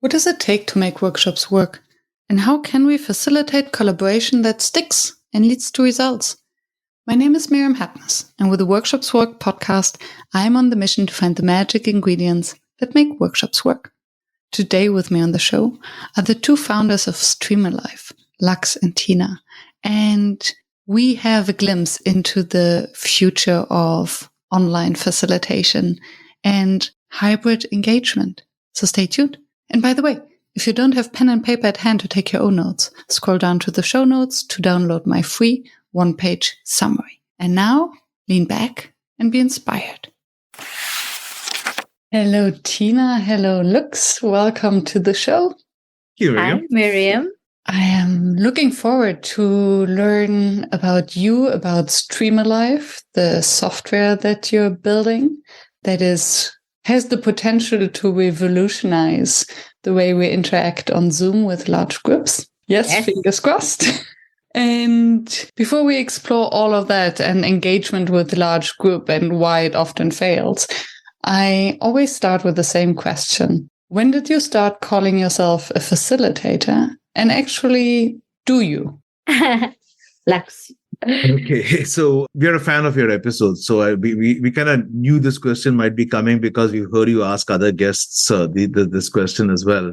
What does it take to make workshops work? And how can we facilitate collaboration that sticks and leads to results? My name is Miriam Happness, and with the Workshops Work podcast, I am on the mission to find the magic ingredients that make workshops work. Today with me on the show are the two founders of StreamAlive, Lux and Tina, and we have a glimpse into the future of online facilitation and hybrid engagement. So stay tuned. And by the way, if you don't have pen and paper at hand to take your own notes, scroll down to the show notes to download my free one-page summary. And now, lean back and be inspired. Hello, Tina. Hello, Lux. Welcome to the show. Hi, Miriam. I am looking forward to learn about you, about StreamAlive, the software that you're building that has the potential to revolutionize the way we interact on Zoom with large groups. Yes. Fingers crossed. And before we explore all of that and engagement with large group and why it often fails, I always start with the same question. When did you start calling yourself a facilitator? And actually, do you? Lux. Okay, so we're a fan of your episodes. So we kind of knew this question might be coming because we heard you ask other guests this question as well.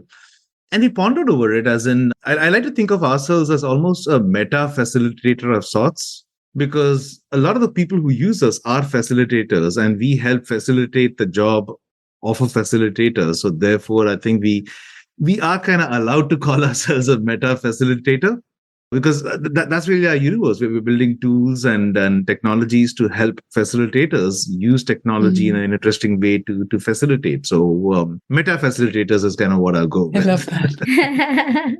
And we pondered over it as in, I like to think of ourselves as almost a meta facilitator of sorts, because a lot of the people who use us are facilitators and we help facilitate the job of a facilitator. So therefore, I think we are kind of allowed to call ourselves a meta facilitator. Because that's really our universe, where we're building tools and technologies to help facilitators use technology in an interesting way to facilitate. So meta facilitators is kind of what I'll go with. I love that.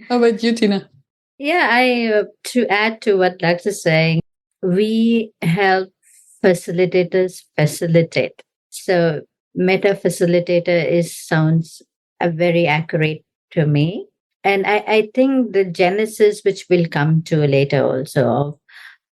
How about you, Tina? Yeah, to add to what Lux is saying, we help facilitators facilitate. So meta facilitator sounds very accurate to me. And I think the genesis, which we'll come to later also,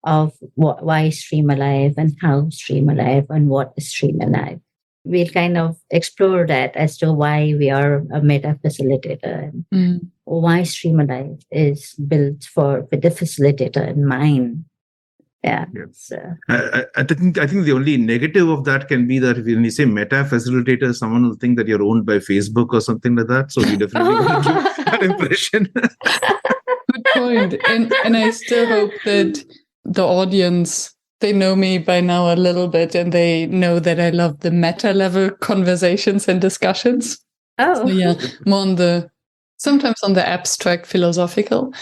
of why StreamAlive and how StreamAlive and what is StreamAlive. We'll kind of explore that as to why we are a meta facilitator and why StreamAlive is built with the facilitator in mind. Yeah. So. I think the only negative of that can be that when you say meta facilitator, someone will think that you're owned by Facebook or something like that. So we definitely want to give that impression. Good point. And I still hope that the audience, they know me by now a little bit and they know that I love the meta level conversations and discussions. Oh. So yeah, more sometimes on the abstract philosophical.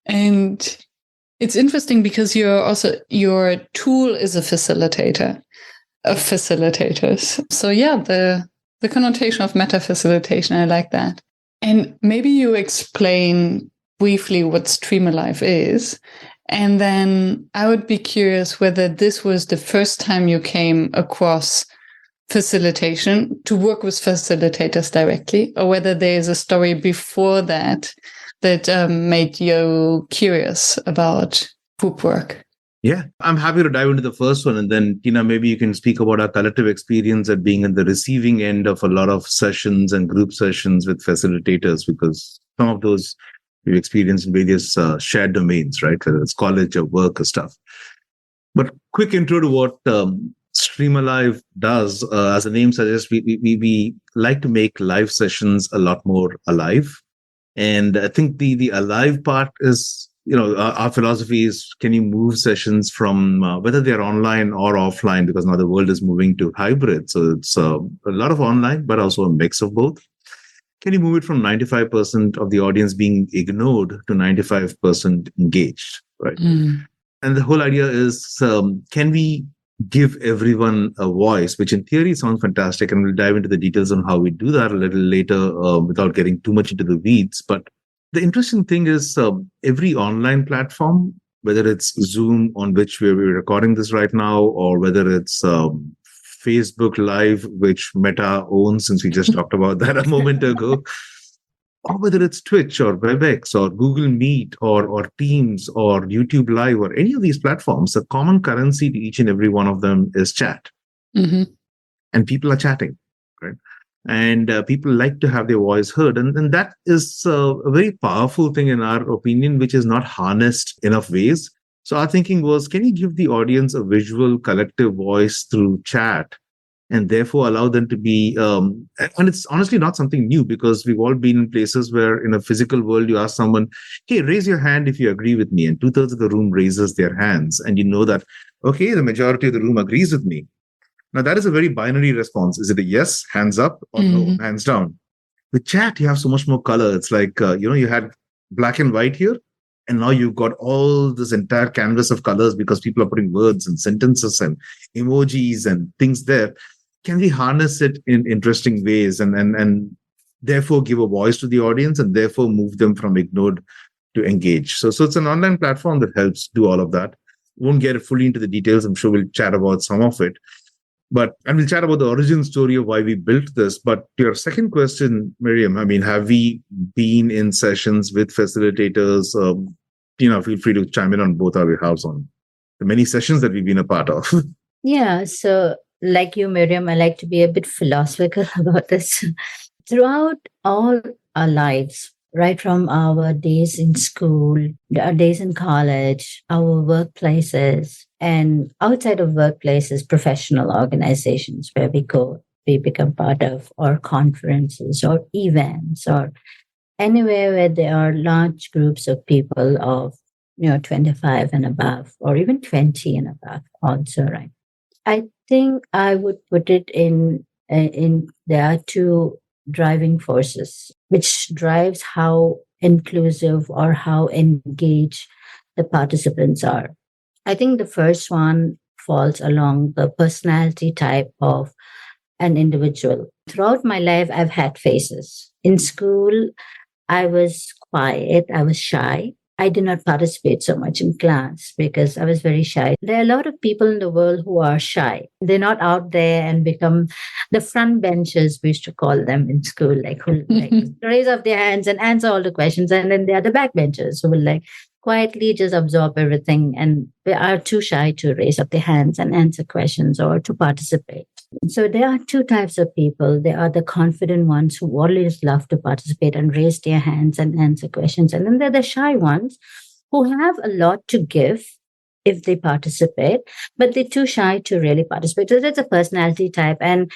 And it's interesting because your tool is a facilitator of facilitators. So yeah, the connotation of meta facilitation, I like that. And maybe you explain briefly what StreamAlive is. And then I would be curious whether this was the first time you came across facilitation to work with facilitators directly, or whether there is a story before that made you curious about group work. Yeah, I'm happy to dive into the first one. And then, Tina, maybe you can speak about our collective experience at being in the receiving end of a lot of sessions and group sessions with facilitators, because some of those we've experienced in various shared domains, right? Whether it's college or work or stuff. But quick intro to what StreamAlive does. As the name suggests, we like to make live sessions a lot more alive. And I think the alive part is, our philosophy is, can you move sessions from whether they're online or offline, because now the world is moving to hybrid. So it's a lot of online, but also a mix of both. Can you move it from 95% of the audience being ignored to 95% engaged, right? And the whole idea is, can we give everyone a voice, which in theory sounds fantastic. And we'll dive into the details on how we do that a little later without getting too much into the weeds. But the interesting thing is every online platform, whether it's Zoom, on which we're recording this right now, or whether it's Facebook Live, which Meta owns, since we just talked about that a moment ago, or whether it's Twitch or WebEx or Google Meet or Teams or YouTube Live or any of these platforms, the common currency to each and every one of them is chat. Mm-hmm. And people are chatting. right? And people like to have their voice heard. And that is a very powerful thing, in our opinion, which is not harnessed enough ways. So our thinking was, can you give the audience a visual collective voice through chat, and therefore allow them to be and it's honestly not something new, because we've all been in places where in a physical world you ask someone, hey, raise your hand if you agree with me, and 2/3 of the room raises their hands, and you know that, okay, the majority of the room agrees with me. Now that is a very binary response. Is it a yes, hands up, or no, hands down? With chat you have so much more color. It's like you had black and white here, and now you've got all this entire canvas of colors, because people are putting words and sentences and emojis and things there. Can we harness it in interesting ways, and therefore give a voice to the audience, and therefore move them from ignored to engage? So it's an online platform that helps do all of that. Won't get fully into the details. I'm sure we'll chat about some of it. And we'll chat about the origin story of why we built this. But to your second question, Miriam, I mean, have we been in sessions with facilitators? Feel free to chime in on both our behalves on the many sessions that we've been a part of. Yeah. So, like you, Miriam, I like to be a bit philosophical about this. Throughout all our lives, right from our days in school, our days in college, our workplaces, and outside of workplaces, professional organizations where we become part of, or conferences or events, or anywhere where there are large groups of people of 25 and above, or even 20 and above also, right? I think I would put it in there are two driving forces which drives how inclusive or how engaged the participants are. I think the first one falls along the personality type of an individual. Throughout my life, I've had phases. In school, I was quiet, I was shy. I did not participate so much in class because I was very shy. There are a lot of people in the world who are shy. They're not out there and become the front benchers, we used to call them in school, like who like raise up their hands and answer all the questions. And then there are the backbenchers who will like quietly just absorb everything, and they are too shy to raise up their hands and answer questions or to participate. So there are two types of people. There are the confident ones who always love to participate and raise their hands and answer questions. And then there are the shy ones who have a lot to give if they participate, but they're too shy to really participate. So that's a personality type. And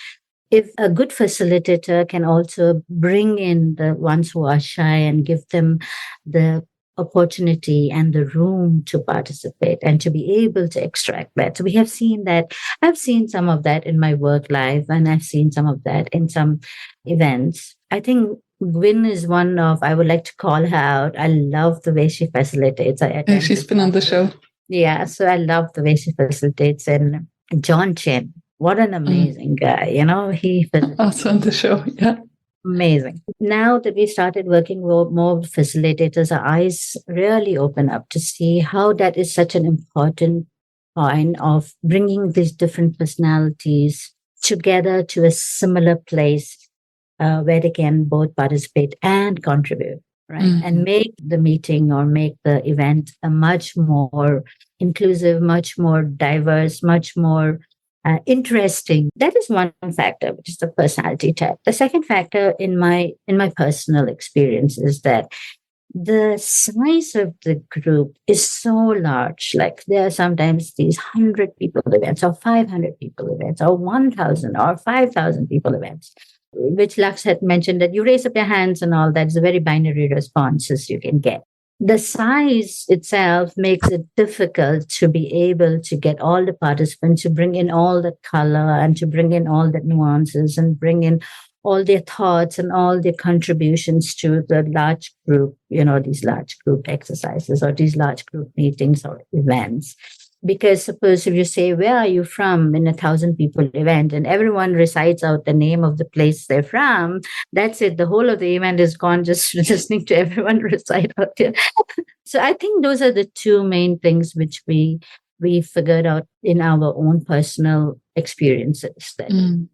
if a good facilitator can also bring in the ones who are shy and give them the opportunity and the room to participate and to be able to extract that. So we have seen that. I've seen some of that in my work life, and I've seen some of that in some events. I think Gwyn is one of, I would like to call her out. I love the way she facilitates. She's been on the show. Yeah, so I love the way she facilitates. And John Chen, what an amazing guy. He also on the show. Yeah. Amazing. Now that we started working with more facilitators, our eyes really open up to see how that is such an important point of bringing these different personalities together to a similar place where they can both participate and contribute, right? And make the meeting or make the event a much more inclusive, much more diverse, much more interesting. That is one factor, which is the personality type. The second factor in my personal experience is that the size of the group is so large. Like there are sometimes these 100 people events or 500 people events or 1,000 or 5,000 people events, which Lux had mentioned that you raise up your hands and all that is a very binary responses you can get. The size itself makes it difficult to be able to get all the participants to bring in all the color and to bring in all the nuances and bring in all their thoughts and all their contributions to the large group, these large group exercises or these large group meetings or events. Because suppose if you say, where are you from in 1,000 people event, and everyone recites out the name of the place they're from, that's it. The whole of the event is gone just listening to everyone recite out here. So I think those are the two main things which we figured out in our own personal experiences. That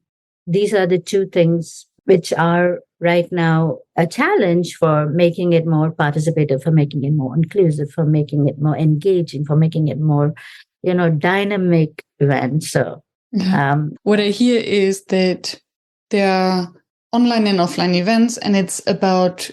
these are the two things which are right now a challenge for making it more participative, for making it more inclusive, for making it more engaging, for making it more, dynamic event. So what I hear is that there are online and offline events, and it's about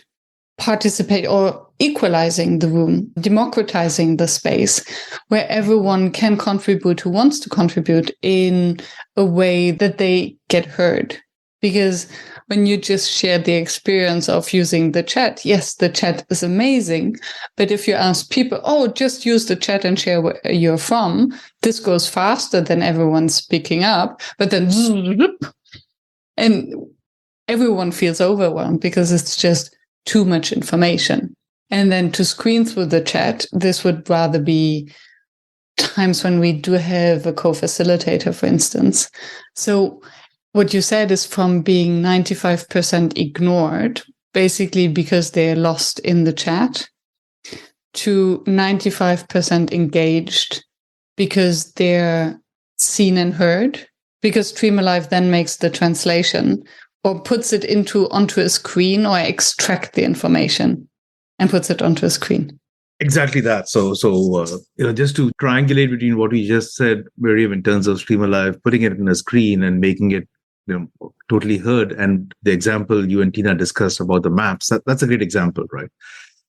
participate or equalizing the room, democratizing the space where everyone can contribute who wants to contribute in a way that they get heard. Because when you just share the experience of using the chat, yes, the chat is amazing. But if you ask people, oh, just use the chat and share where you're from, this goes faster than everyone speaking up. But then, and everyone feels overwhelmed because it's just too much information. And then to screen through the chat, this would rather be times when we do have a co-facilitator, for instance. So what you said is from being 95% ignored, basically because they're lost in the chat, to 95% engaged because they're seen and heard, because StreamAlive then makes the translation or puts it onto a screen, or extract the information and puts it onto a screen. Exactly that. So just to triangulate between what we just said, Miriam, in terms of StreamAlive, putting it in a screen and making it totally heard, and the example you and Tina discussed about the maps, that's a great example, right?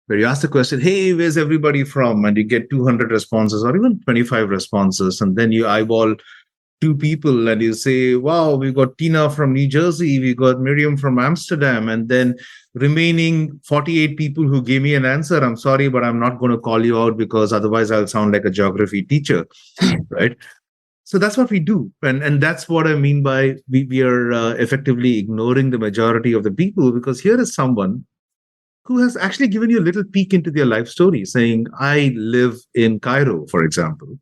Where you ask the question, hey, where's everybody from? And you get 200 responses or even 25 responses. And then you eyeball 2 people and you say, wow, we got Tina from New Jersey, we got Miriam from Amsterdam, and then remaining 48 people who gave me an answer. I'm sorry, but I'm not going to call you out because otherwise I'll sound like a geography teacher, right? So that's what we do. And that's what I mean by we are effectively ignoring the majority of the people, because here is someone who has actually given you a little peek into their life story, saying, I live in Cairo, for example.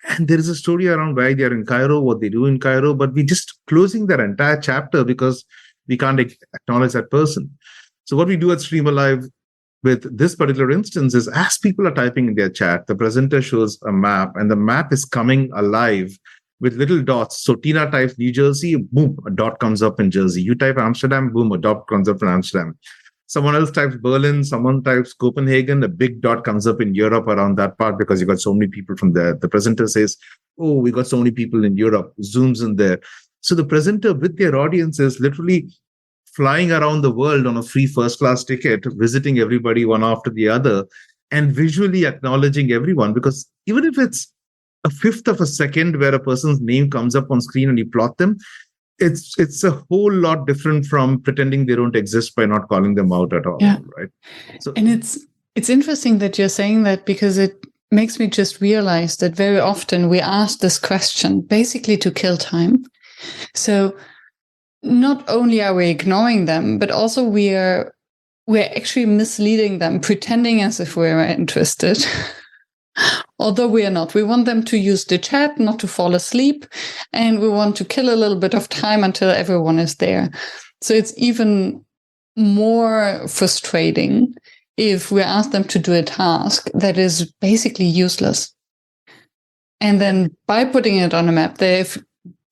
And there is a story around why they are in Cairo, what they do in Cairo, but we're just closing that entire chapter because we can't acknowledge that person. So what we do at StreamAlive with this particular instance is, as people are typing in their chat, the presenter shows a map, and the map is coming alive with little dots. So Tina types New Jersey, boom, a dot comes up in Jersey. You type Amsterdam, boom, a dot comes up in Amsterdam. Someone else types Berlin, someone types Copenhagen, a big dot comes up in Europe around that part because you got so many people from there. The presenter says, oh, we got so many people in Europe, zooms in there. So the presenter with their audience is literally flying around the world on a free first-class ticket, visiting everybody one after the other, and visually acknowledging everyone. Because even if it's a fifth of a second where a person's name comes up on screen and you plot them, it's a whole lot different from pretending they don't exist by not calling them out at all, right? So, and it's interesting that you're saying that, because it makes me just realize that very often we ask this question basically to kill time. So not only are we ignoring them, but also we're actually misleading them, pretending as if we're interested. Although we are not. We want them to use the chat, not to fall asleep, and we want to kill a little bit of time until everyone is there. So it's even more frustrating if we ask them to do a task that is basically useless. And then by putting it on a map, they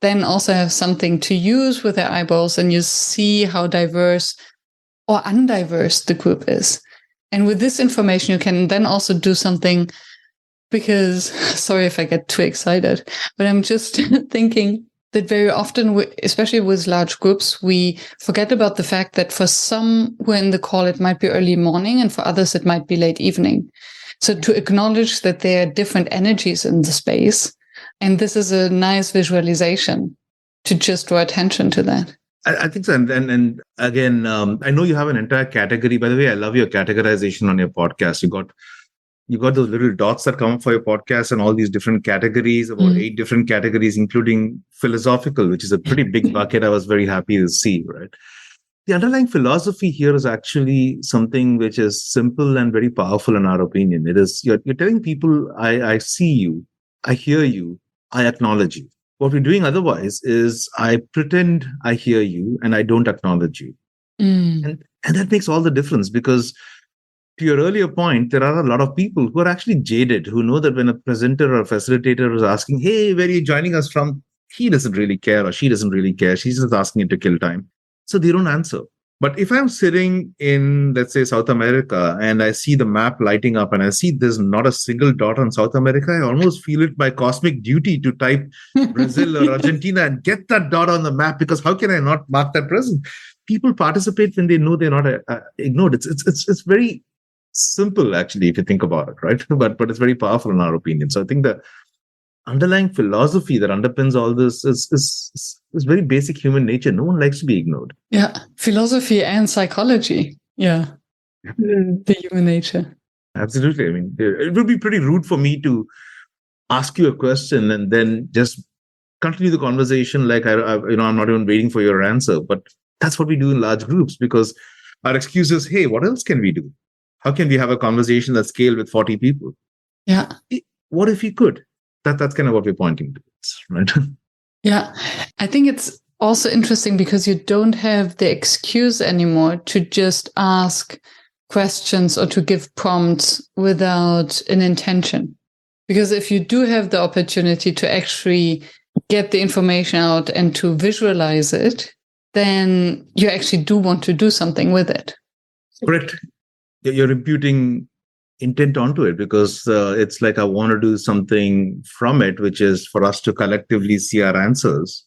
then also have something to use with their eyeballs, and you see how diverse or undiverse the group is. And with this information, you can then also do something. Because, sorry if I get too excited, but I'm just thinking that very often, especially with large groups, we forget about the fact that for some who are in the call, it might be early morning, and for others, it might be late evening. So to acknowledge that there are different energies in the space, and this is a nice visualization to just draw attention to that. I think so. And again, I know you have an entire category. By the way, I love your categorization on your podcast. You got those little dots that come up for your podcast and all these different categories, about 8 different categories, including philosophical, which is a pretty big bucket. I was very happy to see, right? The underlying philosophy here is actually something which is simple and very powerful in our opinion. It is, you're telling people, I see you, I hear you, I acknowledge you. What we're doing otherwise is I pretend I hear you and I don't acknowledge you. And that makes all the difference, because to your earlier point, there are a lot of people who are actually jaded, who know that when a presenter or a facilitator is asking, hey, where are you joining us from? He doesn't really care, or she doesn't really care. She's just asking it to kill time. So they don't answer. But if I'm sitting in, let's say, South America, and I see the map lighting up and I see there's not a single dot on South America, I almost feel it my cosmic duty to type Brazil or Argentina and get that dot on the map, because how can I not mark that present? People participate when they know they're not ignored. It's very simple, actually, if you think about it, right? But it's very powerful in our opinion. So I think the underlying philosophy that underpins all this is very basic human nature. No one likes to be ignored. Yeah, philosophy and psychology. Yeah, the human nature. Absolutely. I mean, it would be pretty rude for me to ask you a question and then just continue the conversation like I'm not even waiting for your answer. But that's what we do in large groups, because our excuse is, hey, what else can we do? How can we have a conversation that scale with 40 people? Yeah. What if we could? That's kind of what we're pointing to, right? Yeah. I think it's also interesting because you don't have the excuse anymore to just ask questions or to give prompts without an intention. Because if you do have the opportunity to actually get the information out and to visualize it, then you actually do want to do something with it. Correct. You're imputing intent onto it, because it's like I want to do something from it, which is for us to collectively see our answers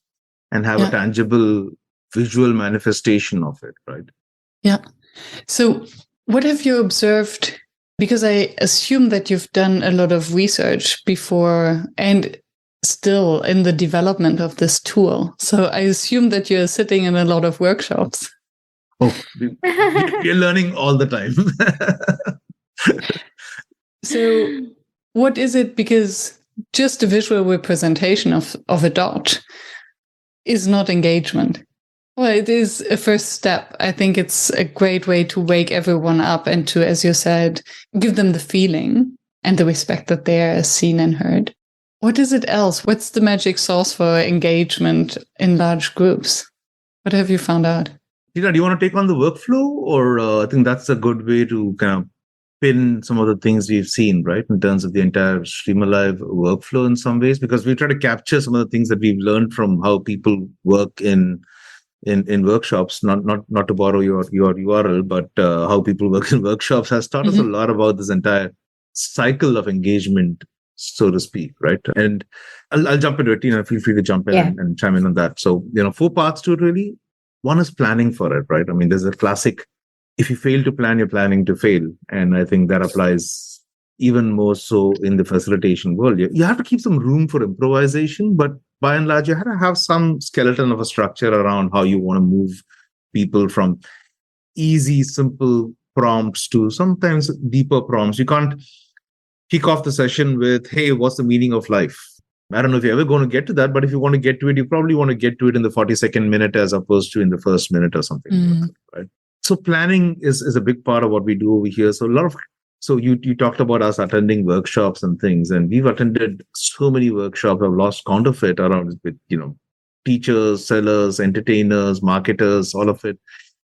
and have a tangible visual manifestation of it, right? Yeah. So what have you observed? Because I assume that you've done a lot of research before and still in the development of this tool. So I assume that you're sitting in a lot of workshops. Oh, we're learning all the time. So what is it? Because just a visual representation of a dot is not engagement. Well, it is a first step. I think it's a great way to wake everyone up and to, as you said, give them the feeling and the respect that they are seen and heard. What is it else? What's the magic sauce for engagement in large groups? What have you found out? Tina, do you want to take on the workflow? Or I think that's a good way to kind of pin some of the things we've seen, right, in terms of the entire StreamAlive workflow in some ways, because we try to capture some of the things that we've learned from how people work in workshops. Not to borrow your URL, but how people work in workshops has taught us a lot about this entire cycle of engagement, so to speak, right? And I'll jump into it. Tina, feel free to jump in and chime in on that. So 4 parts to it, really. One is planning for it, right? I mean, there's a classic, if you fail to plan, you're planning to fail. And I think that applies even more so in the facilitation world. You have to keep some room for improvisation, but by and large, you have to have some skeleton of a structure around how you want to move people from easy, simple prompts to sometimes deeper prompts. You can't kick off the session with, hey, what's the meaning of life? I don't know if you're ever going to get to that, but if you want to get to it, you probably want to get to it in the 42nd minute as opposed to in the first minute or something like that, right? So planning is a big part of what we do over here. So you talked about us attending workshops and things, and we've attended so many workshops. I've lost count of it around with, teachers, sellers, entertainers, marketers, all of it.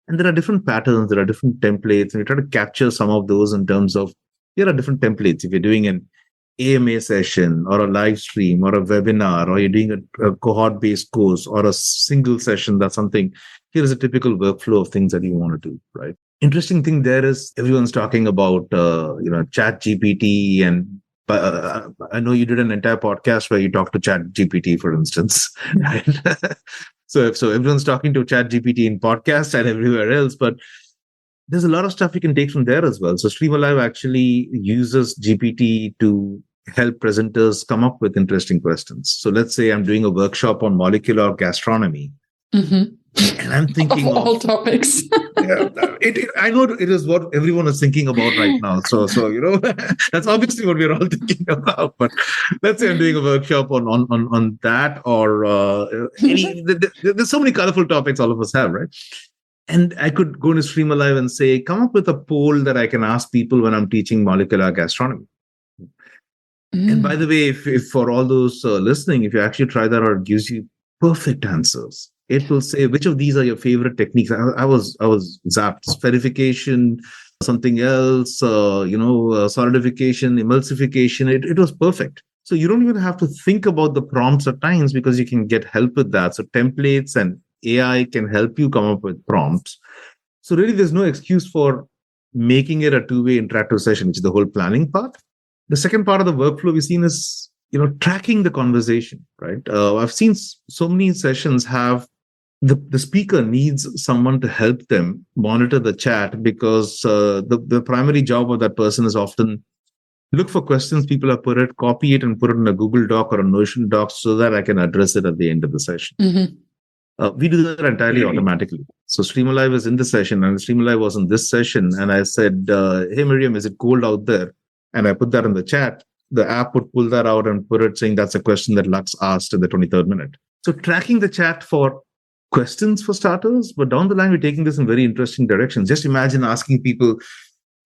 And there are different patterns, there are different templates, and we try to capture some of those in terms of, there are different templates. If you're doing an AMA session or a live stream or a webinar, or you're doing a cohort-based course or a single session, that's something, here is a typical workflow of things that you want to do, right? Interesting thing there is everyone's talking about, Chat GPT, and I know you did an entire podcast where you talked to Chat GPT, for instance, right? So everyone's talking to Chat GPT in podcasts and everywhere else, but there's a lot of stuff you can take from there as well. So StreamAlive actually uses GPT to help presenters come up with interesting questions. So let's say I'm doing a workshop on molecular gastronomy. And I'm thinking of all topics. I know it is what everyone is thinking about right now. So that's obviously what we're all thinking about. But let's say I'm doing a workshop on that, or there's so many colorful topics all of us have, right? And I could go to StreamAlive and say, come up with a poll that I can ask people when I'm teaching molecular gastronomy. And by the way, if for all those listening, if you actually try that out, it gives you perfect answers. It will say, which of these are your favorite techniques? I was zapped. Spherification, something else, solidification, emulsification. It was perfect. So you don't even have to think about the prompts at times, because you can get help with that. So templates and AI can help you come up with prompts. So really, there's no excuse for making it a two-way interactive session, which is the whole planning part. The second part of the workflow we've seen is, tracking the conversation, right? I've seen so many sessions have the speaker needs someone to help them monitor the chat because the primary job of that person is often look for questions people have put it, copy it and put it in a Google Doc or a Notion doc so that I can address it at the end of the session. We do that entirely automatically. So StreamAlive is in the session and StreamAlive was in this session. And I said, hey, Miriam, is it cold out there? And I put that in the chat. The app would pull that out and put it saying that's a question that Lux asked in the 23rd minute. So tracking the chat for questions for starters, but down the line, we're taking this in very interesting directions. Just imagine asking people,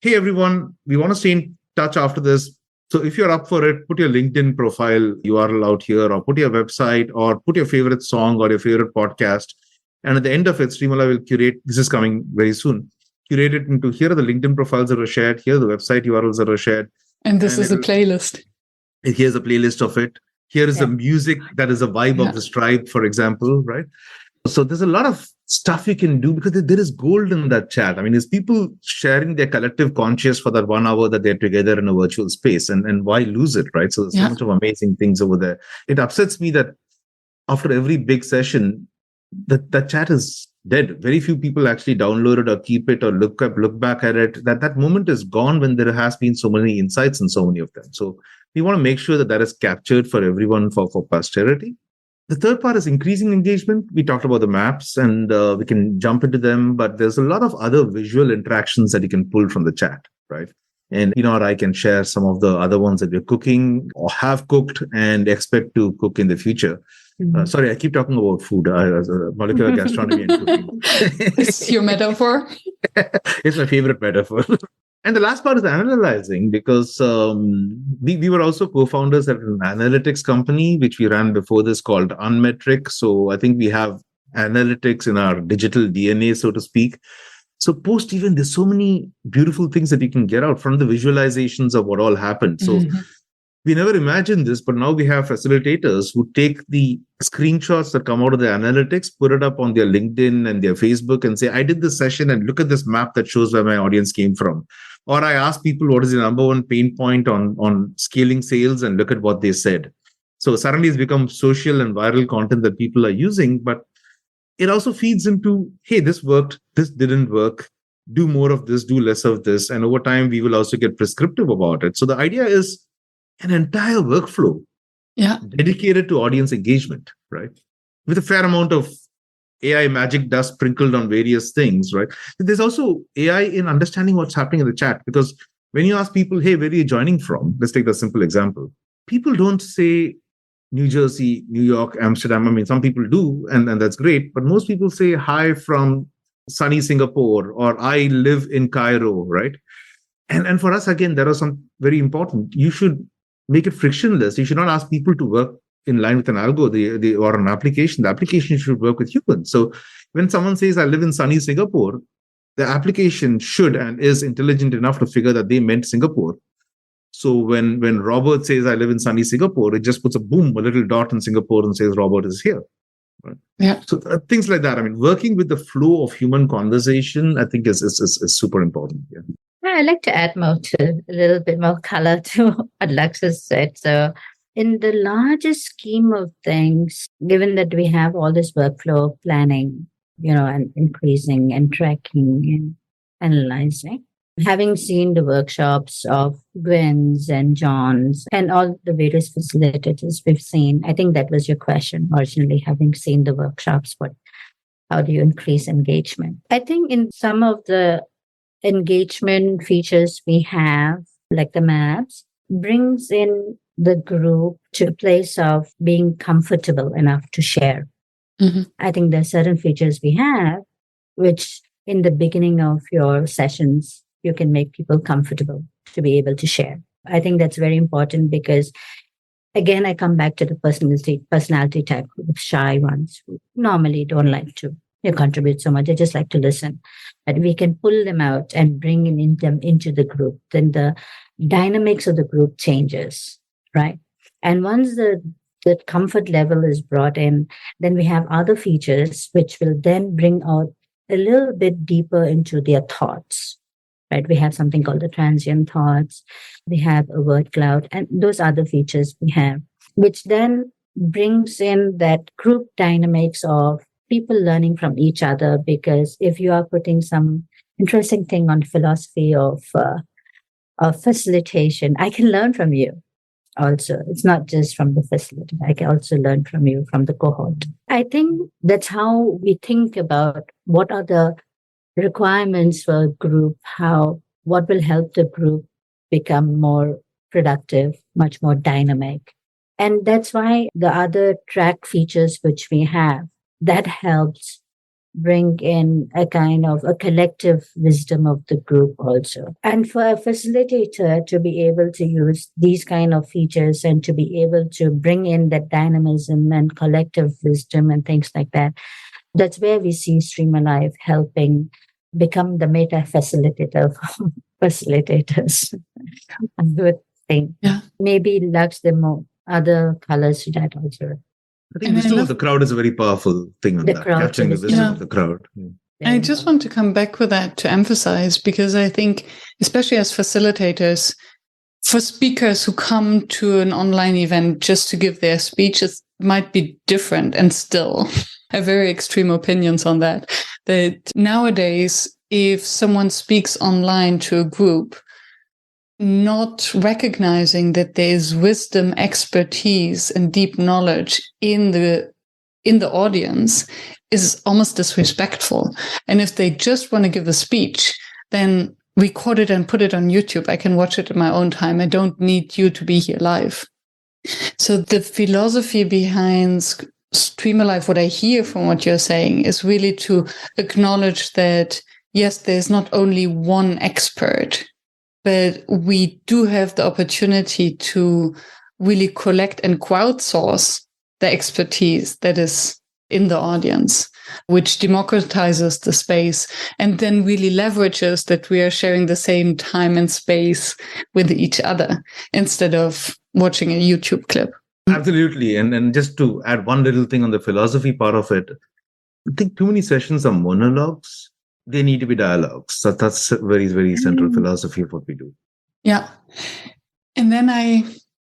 hey, everyone, we want to stay in touch after this. So if you're up for it, put your LinkedIn profile URL out here, or put your website, or put your favorite song or your favorite podcast. And at the end of it, StreamAlive will curate, this is coming very soon, curate it into here are the LinkedIn profiles that are shared, here are the website URLs that are shared. And this is a playlist. Here's a playlist of it. Here is the music that is a vibe of this tribe, for example, right? So there's a lot of stuff you can do because there is gold in that chat. I mean, it's people sharing their collective conscious for that 1 hour that they're together in a virtual space. And why lose it, right? So there's so much of amazing things over there. It upsets me that after every big session, that chat is dead. Very few people actually download it or keep it or look back at it. That moment is gone when there has been so many insights and so many of them. So we want to make sure that is captured for everyone for posterity. The third part is increasing engagement. We talked about the maps and we can jump into them, but there's a lot of other visual interactions that you can pull from the chat, right? And I can share some of the other ones that we're cooking or have cooked and expect to cook in the future. Sorry, I keep talking about food, molecular gastronomy and cooking. It's your metaphor? It's my favorite metaphor. And the last part is analyzing, because we were also co-founders at an analytics company, which we ran before this called Unmetric. So I think we have analytics in our digital DNA, so to speak. So post-event, there's so many beautiful things that you can get out from the visualizations of what all happened. So we never imagined this, but now we have facilitators who take the screenshots that come out of the analytics, put it up on their LinkedIn and their Facebook and say, I did this session and look at this map that shows where my audience came from. Or I ask people, what is the number one pain point on scaling sales, and look at what they said. So suddenly it's become social and viral content that people are using, but it also feeds into, hey, this worked, this didn't work, do more of this, do less of this. And over time, we will also get prescriptive about it. So the idea is an entire workflow dedicated to audience engagement, right? With a fair amount of AI magic dust sprinkled on various things, right? There's also AI in understanding what's happening in the chat, because when you ask people, hey, where are you joining from? Let's take the simple example. People don't say New Jersey, New York, Amsterdam. I mean, some people do, and that's great. But most people say hi from sunny Singapore, or I live in Cairo, right? And for us, again, there are some very important. You should make it frictionless. You should not ask people to work in line with an algo or an application. The application should work with humans. So when someone says, I live in sunny Singapore, the application should and is intelligent enough to figure that they meant Singapore. So when Robert says, I live in sunny Singapore, it just puts a little dot in Singapore and says, Robert is here. Right? Yeah. So things like that. I mean, working with the flow of human conversation, I think is super important. Yeah. I'd like to add a little bit more color to what Lux has said. So in the larger scheme of things, given that we have all this workflow planning, and increasing and tracking and analyzing, having seen the workshops of Gwen's and John's and all the various facilitators we've seen, I think that was your question originally, having seen the workshops, how do you increase engagement? I think in some of the engagement features we have, like the maps, brings in the group to a place of being comfortable enough to share. I think there are certain features we have, which in the beginning of your sessions, you can make people comfortable to be able to share. I think that's very important because, again, I come back to the personality type, the shy ones who normally don't like to contribute so much. They just like to listen. But we can pull them out and bring them into the group. Then the dynamics of the group changes, right? And once the comfort level is brought in, then we have other features which will then bring out a little bit deeper into their thoughts. Right? We have something called the transient thoughts. We have a word cloud, and those other features we have, which then brings in that group dynamics of people learning from each other. Because if you are putting some interesting thing on philosophy of facilitation, I can learn from you also. It's not just from the facility. I can also learn from you, from the cohort. I think that's how we think about what are the requirements for a group, what will help the group become more productive, much more dynamic. And that's why the other track features which we have, that helps bring in a kind of a collective wisdom of the group also. And for a facilitator to be able to use these kind of features and to be able to bring in that dynamism and collective wisdom and things like that, that's where we see StreamAlive helping become the meta facilitator for facilitators. I would think. Yeah. Maybe Lux, the more other colors to that also. I think wisdom of the crowd is a very powerful thing on that, capturing the wisdom of the crowd. I just want to come back with that to emphasize, because I think, especially as facilitators, for speakers who come to an online event just to give their speeches, might be different and still have very extreme opinions on that. That nowadays, if someone speaks online to a group, not recognizing that there is wisdom, expertise, and deep knowledge in the audience is almost disrespectful. And if they just want to give a speech, then record it and put it on YouTube. I can watch it in my own time. I don't need you to be here live. So the philosophy behind StreamAlive, what I hear from what you're saying, is really to acknowledge that, yes, there's not only one expert, but we do have the opportunity to really collect and crowdsource the expertise that is in the audience, which democratizes the space and then really leverages that we are sharing the same time and space with each other instead of watching a YouTube clip. Absolutely. And just to add one little thing on the philosophy part of it, I think too many sessions are monologues. They need to be dialogues. So that's a very, very central philosophy of what we do. Yeah. And then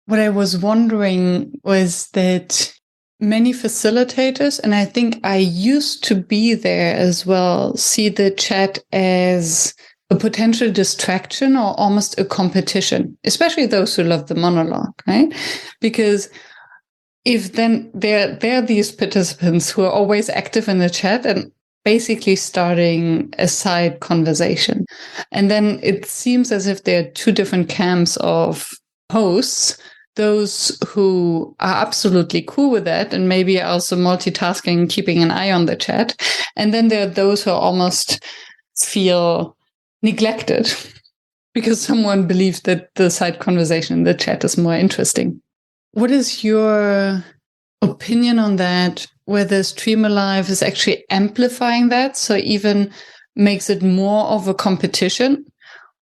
what I was wondering was that many facilitators, and I think I used to be there as well, see the chat as a potential distraction or almost a competition, especially those who love the monologue, right? Because if then there are these participants who are always active in the chat and basically starting a side conversation. And then it seems as if there are two different camps of hosts, those who are absolutely cool with that and maybe also multitasking, keeping an eye on the chat. And then there are those who almost feel neglected because someone believes that the side conversation in the chat is more interesting. What is your opinion on that? Whether StreamAlive is actually amplifying that, so even makes it more of a competition?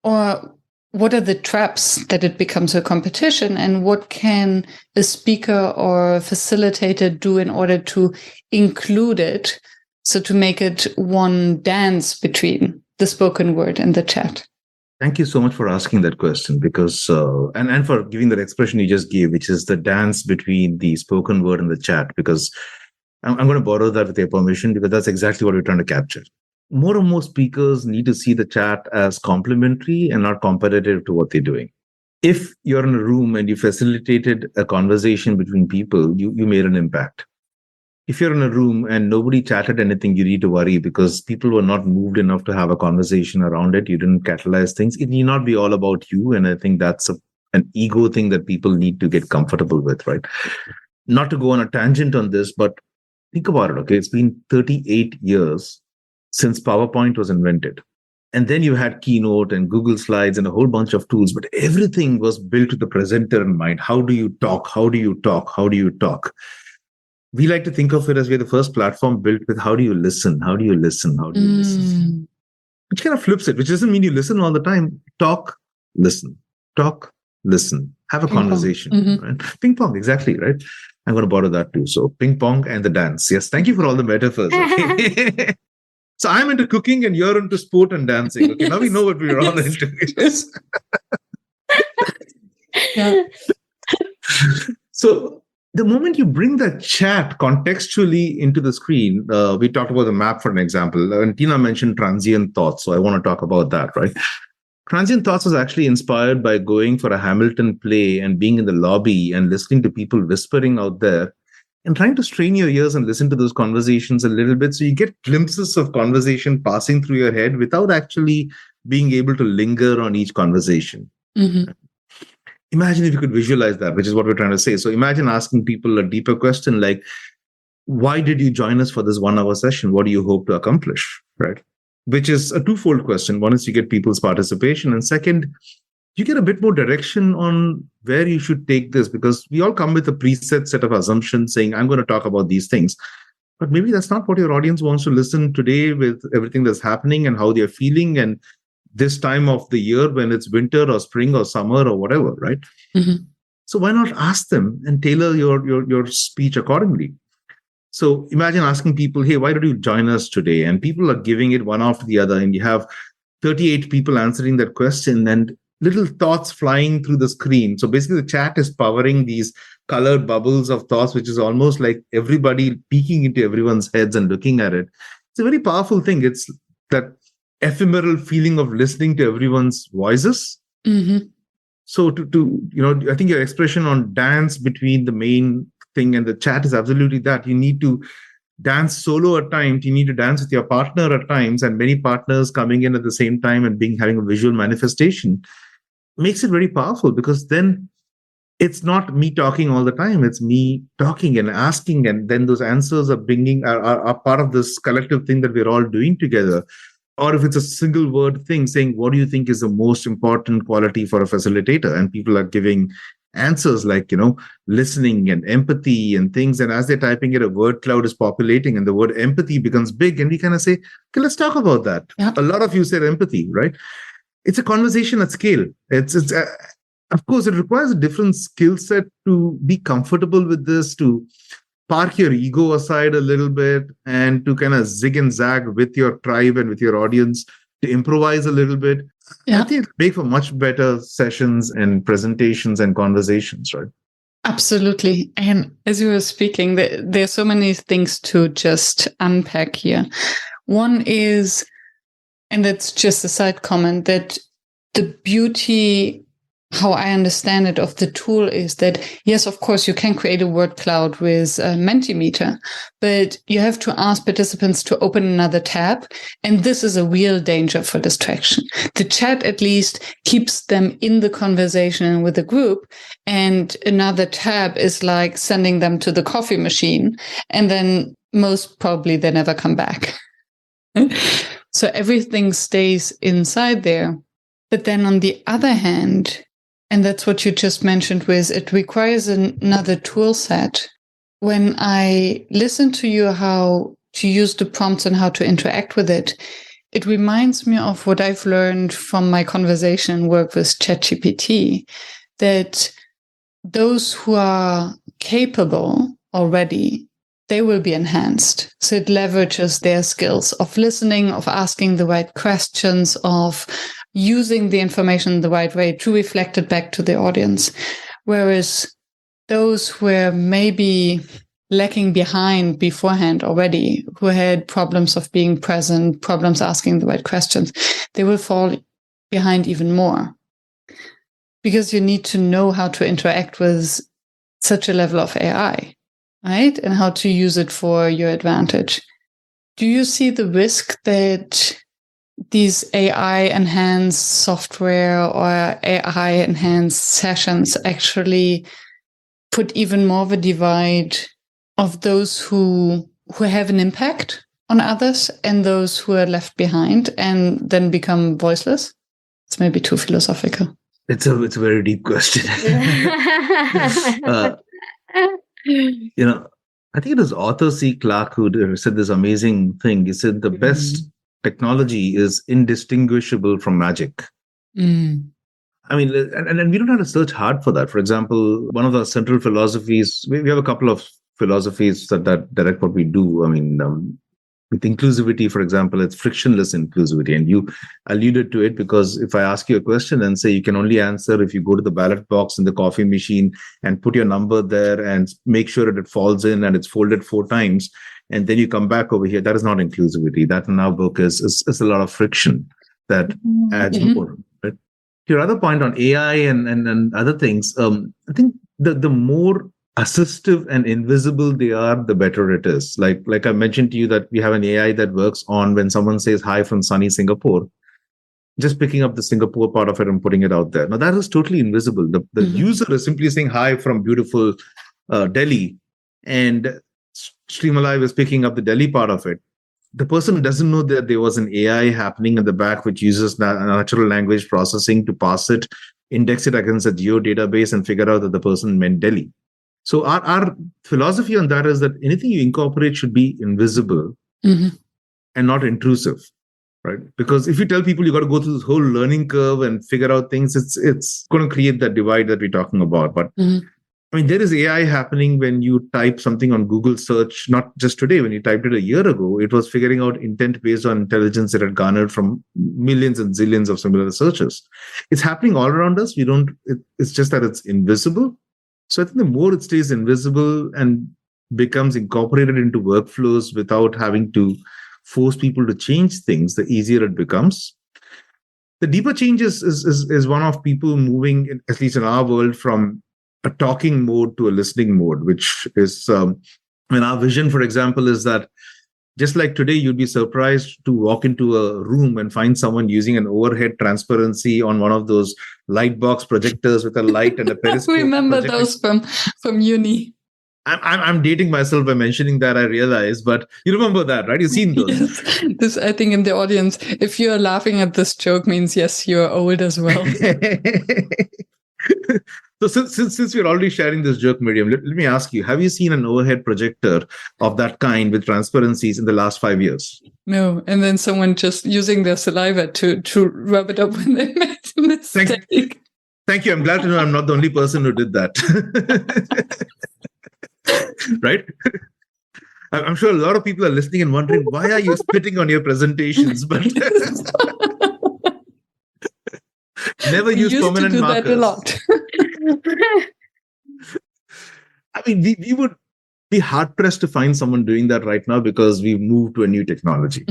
Or what are the traps that it becomes a competition? And what can a speaker or a facilitator do in order to include it, so to make it one dance between the spoken word and the chat? Thank you so much for asking that question, because and for giving that expression you just gave, which is the dance between the spoken word and the chat, because I'm going to borrow that with your permission, because that's exactly what we're trying to capture. More and more speakers need to see the chat as complementary and not competitive to what they're doing. If you're in a room and you facilitated a conversation between people, you made an impact. If you're in a room and nobody chatted anything, you need to worry, because people were not moved enough to have a conversation around it. You didn't catalyze things. It need not be all about you. And I think that's an ego thing that people need to get comfortable with, right? Not to go on a tangent on this, but think about it, okay? It's been 38 years since PowerPoint was invented. And then you had Keynote and Google Slides and a whole bunch of tools, but everything was built with the presenter in mind. How do you talk? How do you talk? How do you talk? We like to think of it as we're the first platform built with how do you listen? How do you listen? How do you listen? Which kind of flips it, which doesn't mean you listen all the time. Talk, listen. Talk, listen. Have a conversation. Right? Ping pong, exactly, right? I'm going to borrow that too. So ping pong and the dance. Yes, thank you for all the metaphors. Okay? So I'm into cooking and you're into sport and dancing. Okay, now we know what we're all into. Yes. Yeah. So the moment you bring that chat contextually into the screen, we talked about the map for an example, and Tina mentioned transient thoughts. So I want to talk about that, right? Transient thoughts was actually inspired by going for a Hamilton play and being in the lobby and listening to people whispering out there and trying to strain your ears and listen to those conversations a little bit. So you get glimpses of conversation passing through your head without actually being able to linger on each conversation. Mm-hmm. Imagine if you could visualize that, which is what we're trying to say. So imagine asking people a deeper question like, why did you join us for this 1 hour session? What do you hope to accomplish? Right? Which is a twofold question. One is you get people's participation. And second, you get a bit more direction on where you should take this, because we all come with a preset set of assumptions saying, I'm going to talk about these things. But maybe that's not what your audience wants to listen today with everything that's happening and how they're feeling. And this time of the year when it's winter or spring or summer or whatever, right? Mm-hmm. So why not ask them and tailor your speech accordingly? So imagine asking people, hey, why did you join us today? And people are giving it one after the other. And you have 38 people answering that question and little thoughts flying through the screen. So basically the chat is powering these colored bubbles of thoughts, which is almost like everybody peeking into everyone's heads and looking at it. It's a very powerful thing. It's that ephemeral feeling of listening to everyone's voices. Mm-hmm. So I think your expression on dance between the main thing and the chat is absolutely that. You need to dance solo at times. You need to dance with your partner at times, and many partners coming in at the same time and having a visual manifestation makes it very powerful, because then it's not me talking all the time. It's me talking and asking, and then those answers are part of this collective thing that we're all doing together. Or if it's a single word thing saying, what do you think is the most important quality for a facilitator? And people are giving answers like, listening and empathy and things. And as they're typing it, a word cloud is populating and the word empathy becomes big. And we kind of say, okay, let's talk about that. Yeah. A lot of you said empathy, right? It's a conversation at scale. Of course, it requires a different skill set to be comfortable with this, to park your ego aside a little bit and to kind of zig and zag with your tribe and with your audience, to improvise a little bit. Yeah. I think it'll make for much better sessions and presentations and conversations, right? Absolutely. And as you were speaking, there are so many things to just unpack here. One is, and that's just a side comment, that the beauty, how I understand it, of the tool is that, yes, of course, you can create a word cloud with Mentimeter, but you have to ask participants to open another tab. And this is a real danger for distraction. The chat at least keeps them in the conversation with the group. And another tab is like sending them to the coffee machine. And then most probably they never come back. So everything stays inside there. But then on the other hand, and that's what you just mentioned with, it requires another tool set. When I listen to you how to use the prompts and how to interact with it, it reminds me of what I've learned from my conversation work with ChatGPT, that those who are capable already, they will be enhanced. So it leverages their skills of listening, of asking the right questions, of using the information the right way to reflect it back to the audience. Whereas those who were maybe lacking behind beforehand already, who had problems of being present, problems asking the right questions, they will fall behind even more. Because you need to know how to interact with such a level of AI, right? And how to use it for your advantage. Do you see the risk that these AI-enhanced software or AI-enhanced sessions actually put even more of a divide of those who have an impact on others and those who are left behind and then become voiceless? It's maybe too philosophical. It's a very deep question. I think it was Arthur C. Clarke who said this amazing thing. He said the best technology is indistinguishable from magic. Mm. I mean, and we don't have to search hard for that. For example, one of the central philosophies, we have a couple of philosophies that direct what we do. I mean, with inclusivity, for example, it's frictionless inclusivity. And you alluded to it because if I ask you a question and say you can only answer if you go to the ballot box in the coffee machine and put your number there and make sure that it falls in and it's folded 4 times, and then you come back over here, that is not inclusivity. That in our book is a lot of friction that adds more. Right? Your other point on AI and other things, I think the more assistive and invisible they are, the better it is. Like I mentioned to you that we have an AI that works on when someone says hi from sunny Singapore, just picking up the Singapore part of it and putting it out there. Now that is totally invisible. The user is simply saying hi from beautiful Delhi, and StreamAlive is picking up the Delhi part of it. The person doesn't know that there was an AI happening in the back, which uses natural language processing to parse it, index it against a geo database, and figure out that the person meant Delhi. So our philosophy on that is that anything you incorporate should be invisible and not intrusive, right? Because if you tell people you got to go through this whole learning curve and figure out things, it's going to create that divide that we're talking about. But I mean, there is AI happening when you type something on Google search, not just today. When you typed it a year ago, it was figuring out intent based on intelligence that had garnered from millions and zillions of similar searches. It's happening all around us. It's just that it's invisible. So I think the more it stays invisible and becomes incorporated into workflows without having to force people to change things, the easier it becomes. The deeper change is one of people moving, at least in our world, from a talking mode to a listening mode, which is, our vision, for example, is that just like today, you'd be surprised to walk into a room and find someone using an overhead transparency on one of those light box projectors with a light and a periscope. Remember those from uni. I'm dating myself by mentioning that, I realize, but you remember that, right? You've seen those. Yes. This, I think, in the audience, if you're laughing at this joke, means yes, you're old as well. So since we're already sharing this joke medium, let me ask you, have you seen an overhead projector of that kind with transparencies in the last 5 years? No. And then someone just using their saliva to rub it up when they made a mistake. Thank you. I'm glad to know I'm not the only person who did that. Right? I'm sure a lot of people are listening and wondering, why are you spitting on your presentations? But never use permanent markers. That a lot. I mean, we would be hard pressed to find someone doing that right now because we've moved to a new technology.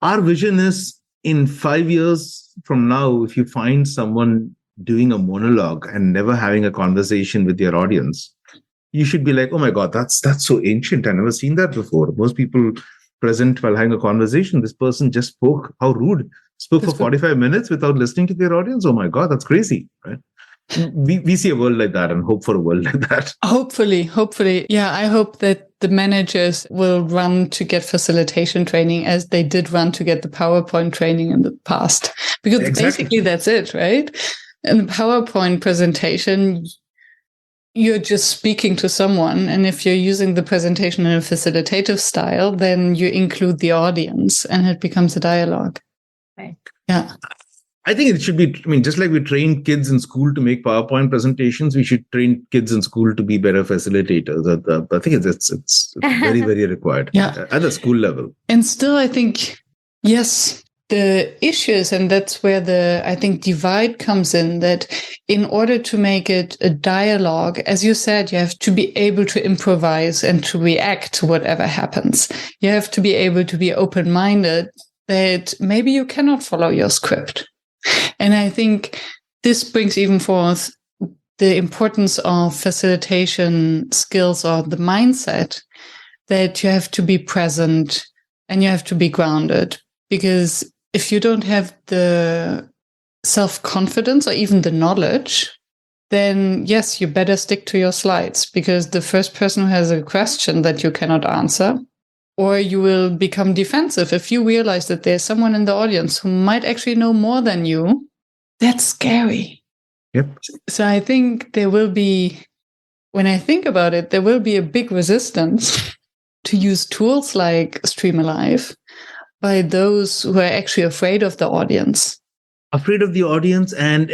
Our vision is in 5 years from now, if you find someone doing a monologue and never having a conversation with your audience, you should be like, oh my God, that's so ancient. I've never seen that before. Most people present while having a conversation, this person just spoke. How rude. Spoke for 45 minutes without listening to their audience. Oh my God, that's crazy, right? We see a world like that and hope for a world like that. Hopefully. Yeah, I hope that the managers will run to get facilitation training as they did run to get the PowerPoint training in the past. Because basically that's it, right? In the PowerPoint presentation, you're just speaking to someone. And if you're using the presentation in a facilitative style, then you include the audience and it becomes a dialogue. Right. Yeah. I think it should be, just like we train kids in school to make PowerPoint presentations, we should train kids in school to be better facilitators. I think it's very, very required at the school level. And still, I think, yes, the issues, and that's where I think divide comes in, that in order to make it a dialogue, as you said, you have to be able to improvise and to react to whatever happens. You have to be able to be open-minded that maybe you cannot follow your script. And I think this brings even forth the importance of facilitation skills or the mindset that you have to be present and you have to be grounded. Because if you don't have the self-confidence or even the knowledge, then yes, you better stick to your slides, because the first person who has a question that you cannot answer, or you will become defensive if you realize that there's someone in the audience who might actually know more than you. That's scary. Yep. So I think there will be, when I think about it, there will be a big resistance to use tools like StreamAlive by those who are actually afraid of the audience. Afraid of the audience, and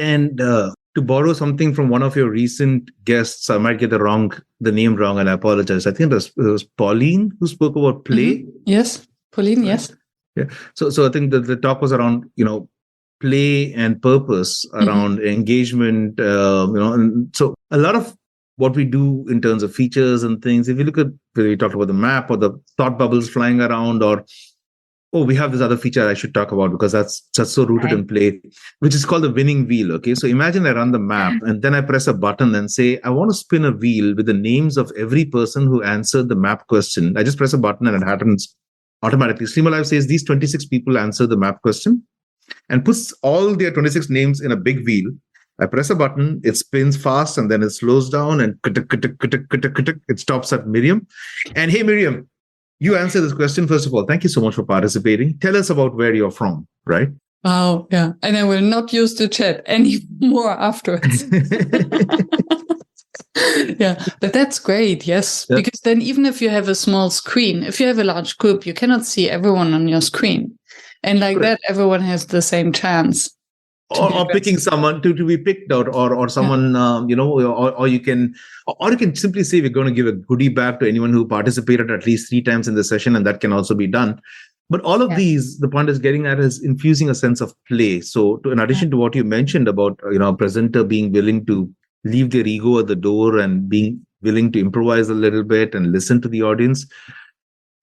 to borrow something from one of your recent guests, I might get the name wrong, and I apologize. I think it was Pauline who spoke about play. Mm-hmm. Yes. Pauline, yes. Yeah. So I think that the talk was around, play and purpose around engagement, and so a lot of what we do in terms of features and things, if you look at, we talked about the map or the thought bubbles flying around, or, oh, we have this other feature I should talk about because that's so rooted in play, which is called the winning wheel. Okay. So imagine I run the map and then I press a button and say, I want to spin a wheel with the names of every person who answered the map question. I just press a button and it happens automatically. StreamAlive says these 26 people answer the map question and puts all their 26 names in a big wheel. I press a button, it spins fast, and then it slows down and it stops at Miriam. And hey, Miriam, you answer this question. First of all, thank you so much for participating. Tell us about where you're from, right? Wow, yeah. And I will not use the chat anymore afterwards. Yeah, but that's great, yes. Yeah. Because then even if you have a small screen, if you have a large group, you cannot see everyone on your screen. And like that, everyone has the same chance. Or picking someone to be picked out, or someone, or you can simply say we're going to give a goodie bag to anyone who participated at least 3 times in the session, and that can also be done. But all of these, the point is getting at is infusing a sense of play. So in addition to what you mentioned about, a presenter being willing to leave their ego at the door and being willing to improvise a little bit and listen to the audience,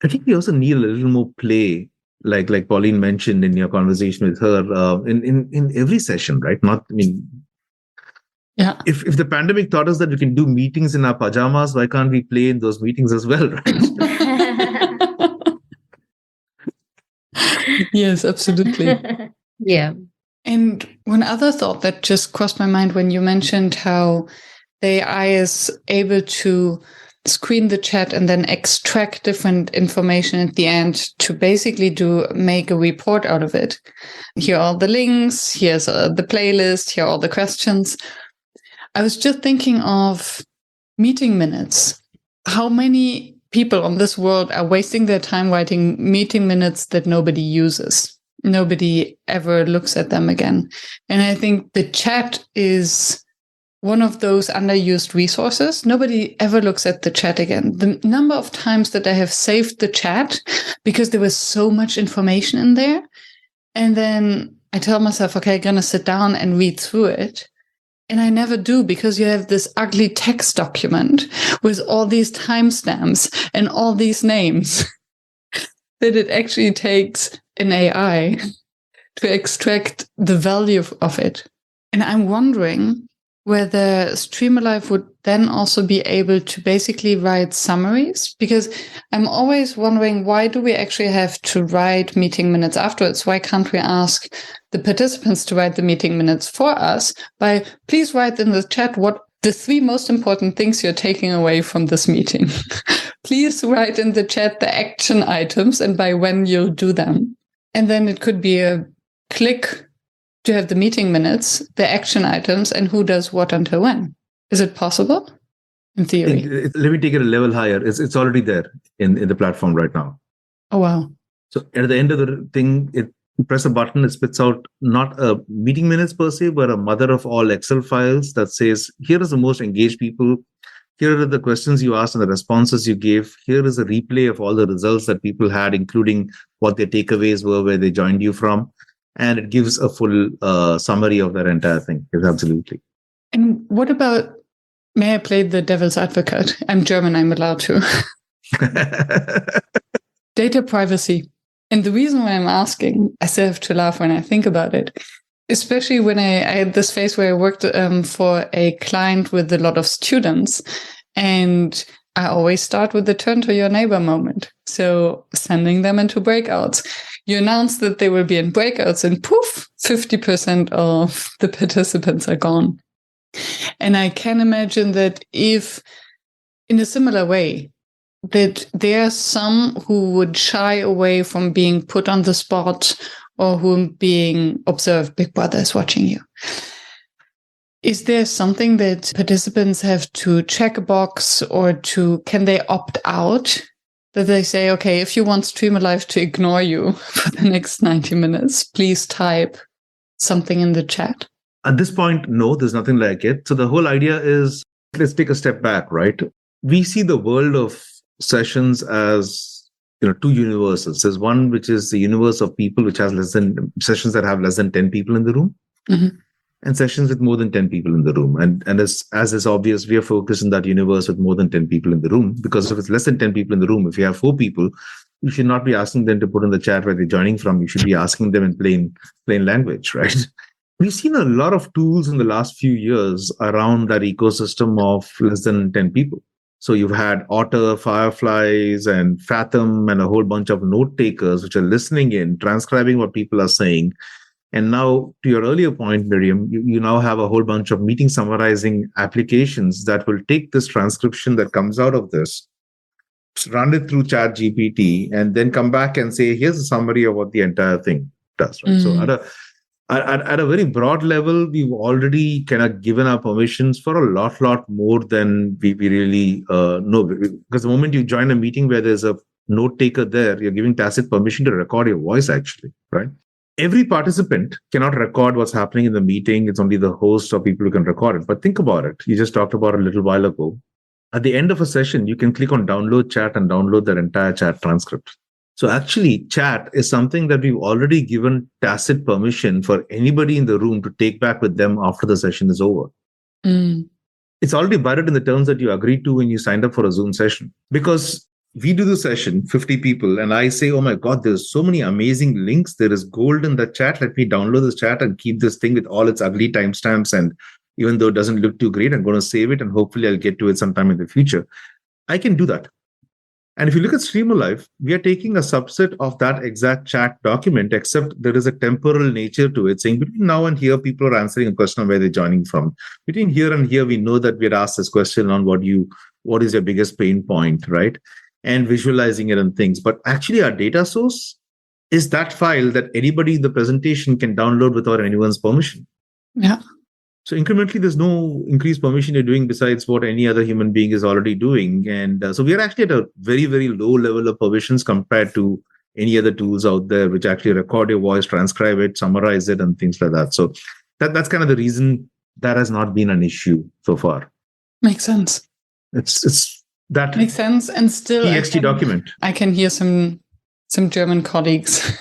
I think we also need a little more play. Like Pauline mentioned in your conversation with her, in every session, right? If the pandemic taught us that we can do meetings in our pajamas, why can't we play in those meetings as well, right? Yes, absolutely. Yeah. And one other thought that just crossed my mind when you mentioned how the AI is able to screen the chat and then extract different information at the end to basically make a report out of it. Here are all the links, here's the playlist, here are all the questions. I was just thinking of meeting minutes. How many people on this world are wasting their time writing meeting minutes that nobody uses? Nobody ever looks at them again. And I think the chat is one of those underused resources. Nobody ever looks at the chat again. The number of times that I have saved the chat because there was so much information in there. And then I tell myself, okay, I'm going to sit down and read through it. And I never do, because you have this ugly text document with all these timestamps and all these names that it actually takes an AI to extract the value of it. And I'm wondering whether StreamAlive would then also be able to basically write summaries, because I'm always wondering, why do we actually have to write meeting minutes afterwards? Why can't we ask the participants to write the meeting minutes for us by, please write in the chat what the 3 most important things you're taking away from this meeting. Please write in the chat the action items and by when you'll do them. And then it could be a click to have the meeting minutes, the action items, and who does what until when. Is it possible? In theory. Let me take it a level higher. It's already there in the platform right now. Oh, wow. So at the end of the thing, you press a button, it spits out not a meeting minutes per se, but a mother of all Excel files that says, here is the most engaged people. Here are the questions you asked and the responses you gave. Here is a replay of all the results that people had, including what their takeaways were, where they joined you from. And it gives a full summary of that entire thing. Yes, absolutely. And what about, may I play the devil's advocate? I'm German, I'm allowed to. Data privacy. And the reason why I'm asking, I still have to laugh when I think about it, especially when I had this phase where I worked for a client with a lot of students. And I always start with the turn to your neighbor moment. So sending them into breakouts. You announce that they will be in breakouts and poof, 50% of the participants are gone. And I can imagine that if, in a similar way, that there are some who would shy away from being put on the spot or who being observed, Big Brother is watching you. Is there something that participants have to check a box, or can they opt out? That they say, okay, if you want StreamAlive to ignore you for the next 90 minutes, please type something in the chat. At this point, no, there's nothing like it. So the whole idea is, let's take a step back, right? We see the world of sessions as two universes. There's one which is the universe of people, which has sessions that have less than 10 people in the room, and sessions with more than 10 people in the room. And as is obvious, we are focused in that universe with more than 10 people in the room, because if it's less than 10 people in the room, if you have 4 people, you should not be asking them to put in the chat where they're joining from. You should be asking them in plain language, right? We've seen a lot of tools in the last few years around that ecosystem of less than 10 people. So you've had Otter, Fireflies, and Fathom, and a whole bunch of note takers which are listening in, transcribing what people are saying. And now, to your earlier point, Miriam, you now have a whole bunch of meeting summarizing applications that will take this transcription that comes out of this, run it through ChatGPT, and then come back and say, here's a summary of what the entire thing does. Right? So at a very broad level, we've already kind of given our permissions for a lot more than we really know. Because the moment you join a meeting where there's a note taker there, you're giving tacit permission to record your voice, actually, right? Every participant cannot record what's happening in the meeting. It's only the host or people who can record it. But think about it. You just talked about it a little while ago. At the end of a session, you can click on download chat and download their entire chat transcript. So actually, chat is something that we've already given tacit permission for anybody in the room to take back with them after the session is over. It's already buried in the terms that you agreed to when you signed up for a Zoom session. Because we do the session, 50 people, and I say, oh my God, there's so many amazing links. There is gold in the chat. Let me download this chat and keep this thing with all its ugly timestamps. And even though it doesn't look too great, I'm going to save it and hopefully I'll get to it sometime in the future. I can do that. And if you look at StreamAlive, we are taking a subset of that exact chat document, except there is a temporal nature to it, saying between now and here, people are answering a question on where they're joining from. Between here and here, we know that we had asked this question on what is your biggest pain point, right? And visualizing it and things. But actually, our data source is that file that anybody in the presentation can download without anyone's permission. Yeah. So incrementally, there's no increased permission you're doing besides what any other human being is already doing. And so we are actually at a very, very low level of permissions compared to any other tools out there, which actually record your voice, transcribe it, summarize it, and things like that. So that's kind of the reason that has not been an issue so far. Makes sense. It's that makes sense. And still, TXT document. I can hear some German colleagues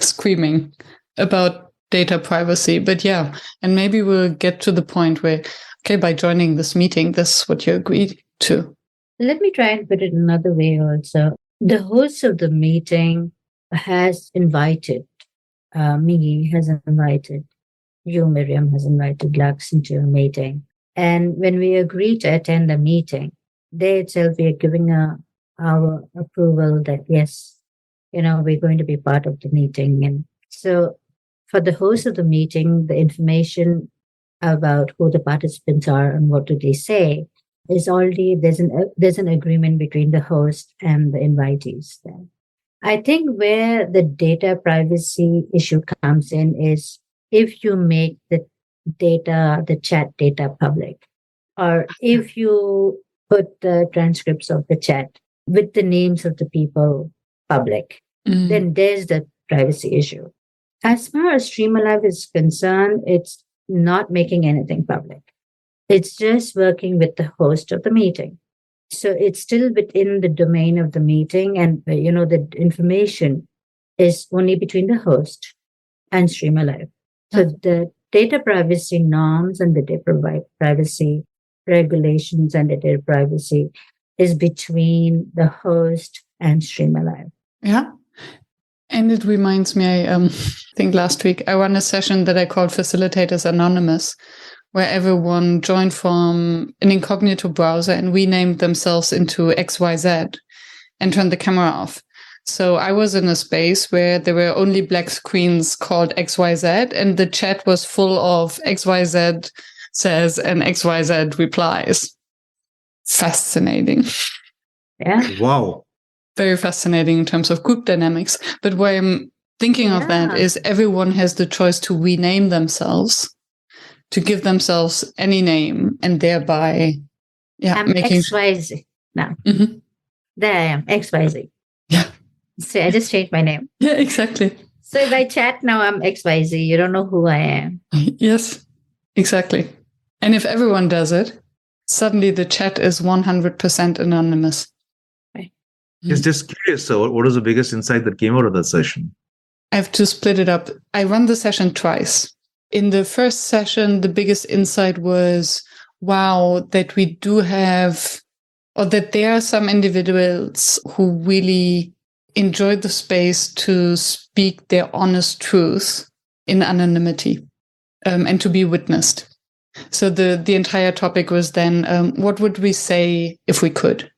screaming about data privacy. But yeah, and maybe we'll get to the point where, okay, by joining this meeting, this is what you agreed to. Let me try and put it another way also. The host of the meeting has invited me, has invited you, Miriam, has invited Lux into a meeting. And when we agree to attend the meeting, they itself, we are giving our approval that, yes, we're going to be part of the meeting. And so for the host of the meeting, the information about who the participants are and what do they say is already, there's an agreement between the host and the invitees there. I think where the data privacy issue comes in is if you make the chat data public, or if you put the transcripts of the chat with the names of the people public, then there's the privacy issue. As far as StreamAlive is concerned, it's not making anything public. It's just working with the host of the meeting. So it's still within the domain of the meeting, and the information is only between the host and StreamAlive. So the data privacy norms and the data privacy regulations and the data privacy is between the host and StreamAlive. Yeah. And it reminds me, I think last week I ran a session that I called Facilitators Anonymous, where everyone joined from an incognito browser and renamed themselves into XYZ and turned the camera off. So I was in a space where there were only black screens called XYZ, and the chat was full of XYZ says and XYZ replies. Fascinating. Yeah. Wow. Very fascinating in terms of group dynamics. But what I'm thinking of that is everyone has the choice to rename themselves, to give themselves any name, and thereby, I'm making XYZ now. Mm-hmm. There I am, XYZ. Yeah. So I just changed my name. Yeah, exactly. So if I chat now, I'm XYZ. You don't know who I am. Yes, exactly. And if everyone does it, suddenly the chat is 100% anonymous. Right. Just curious. So what was the biggest insight that came out of that session? I have to split it up. I run the session twice. In the first session, the biggest insight was, wow, that we do have, or that there are some individuals who really enjoy the space to speak their honest truth in anonymity, and to be witnessed. So the entire topic was then, what would we say if we could?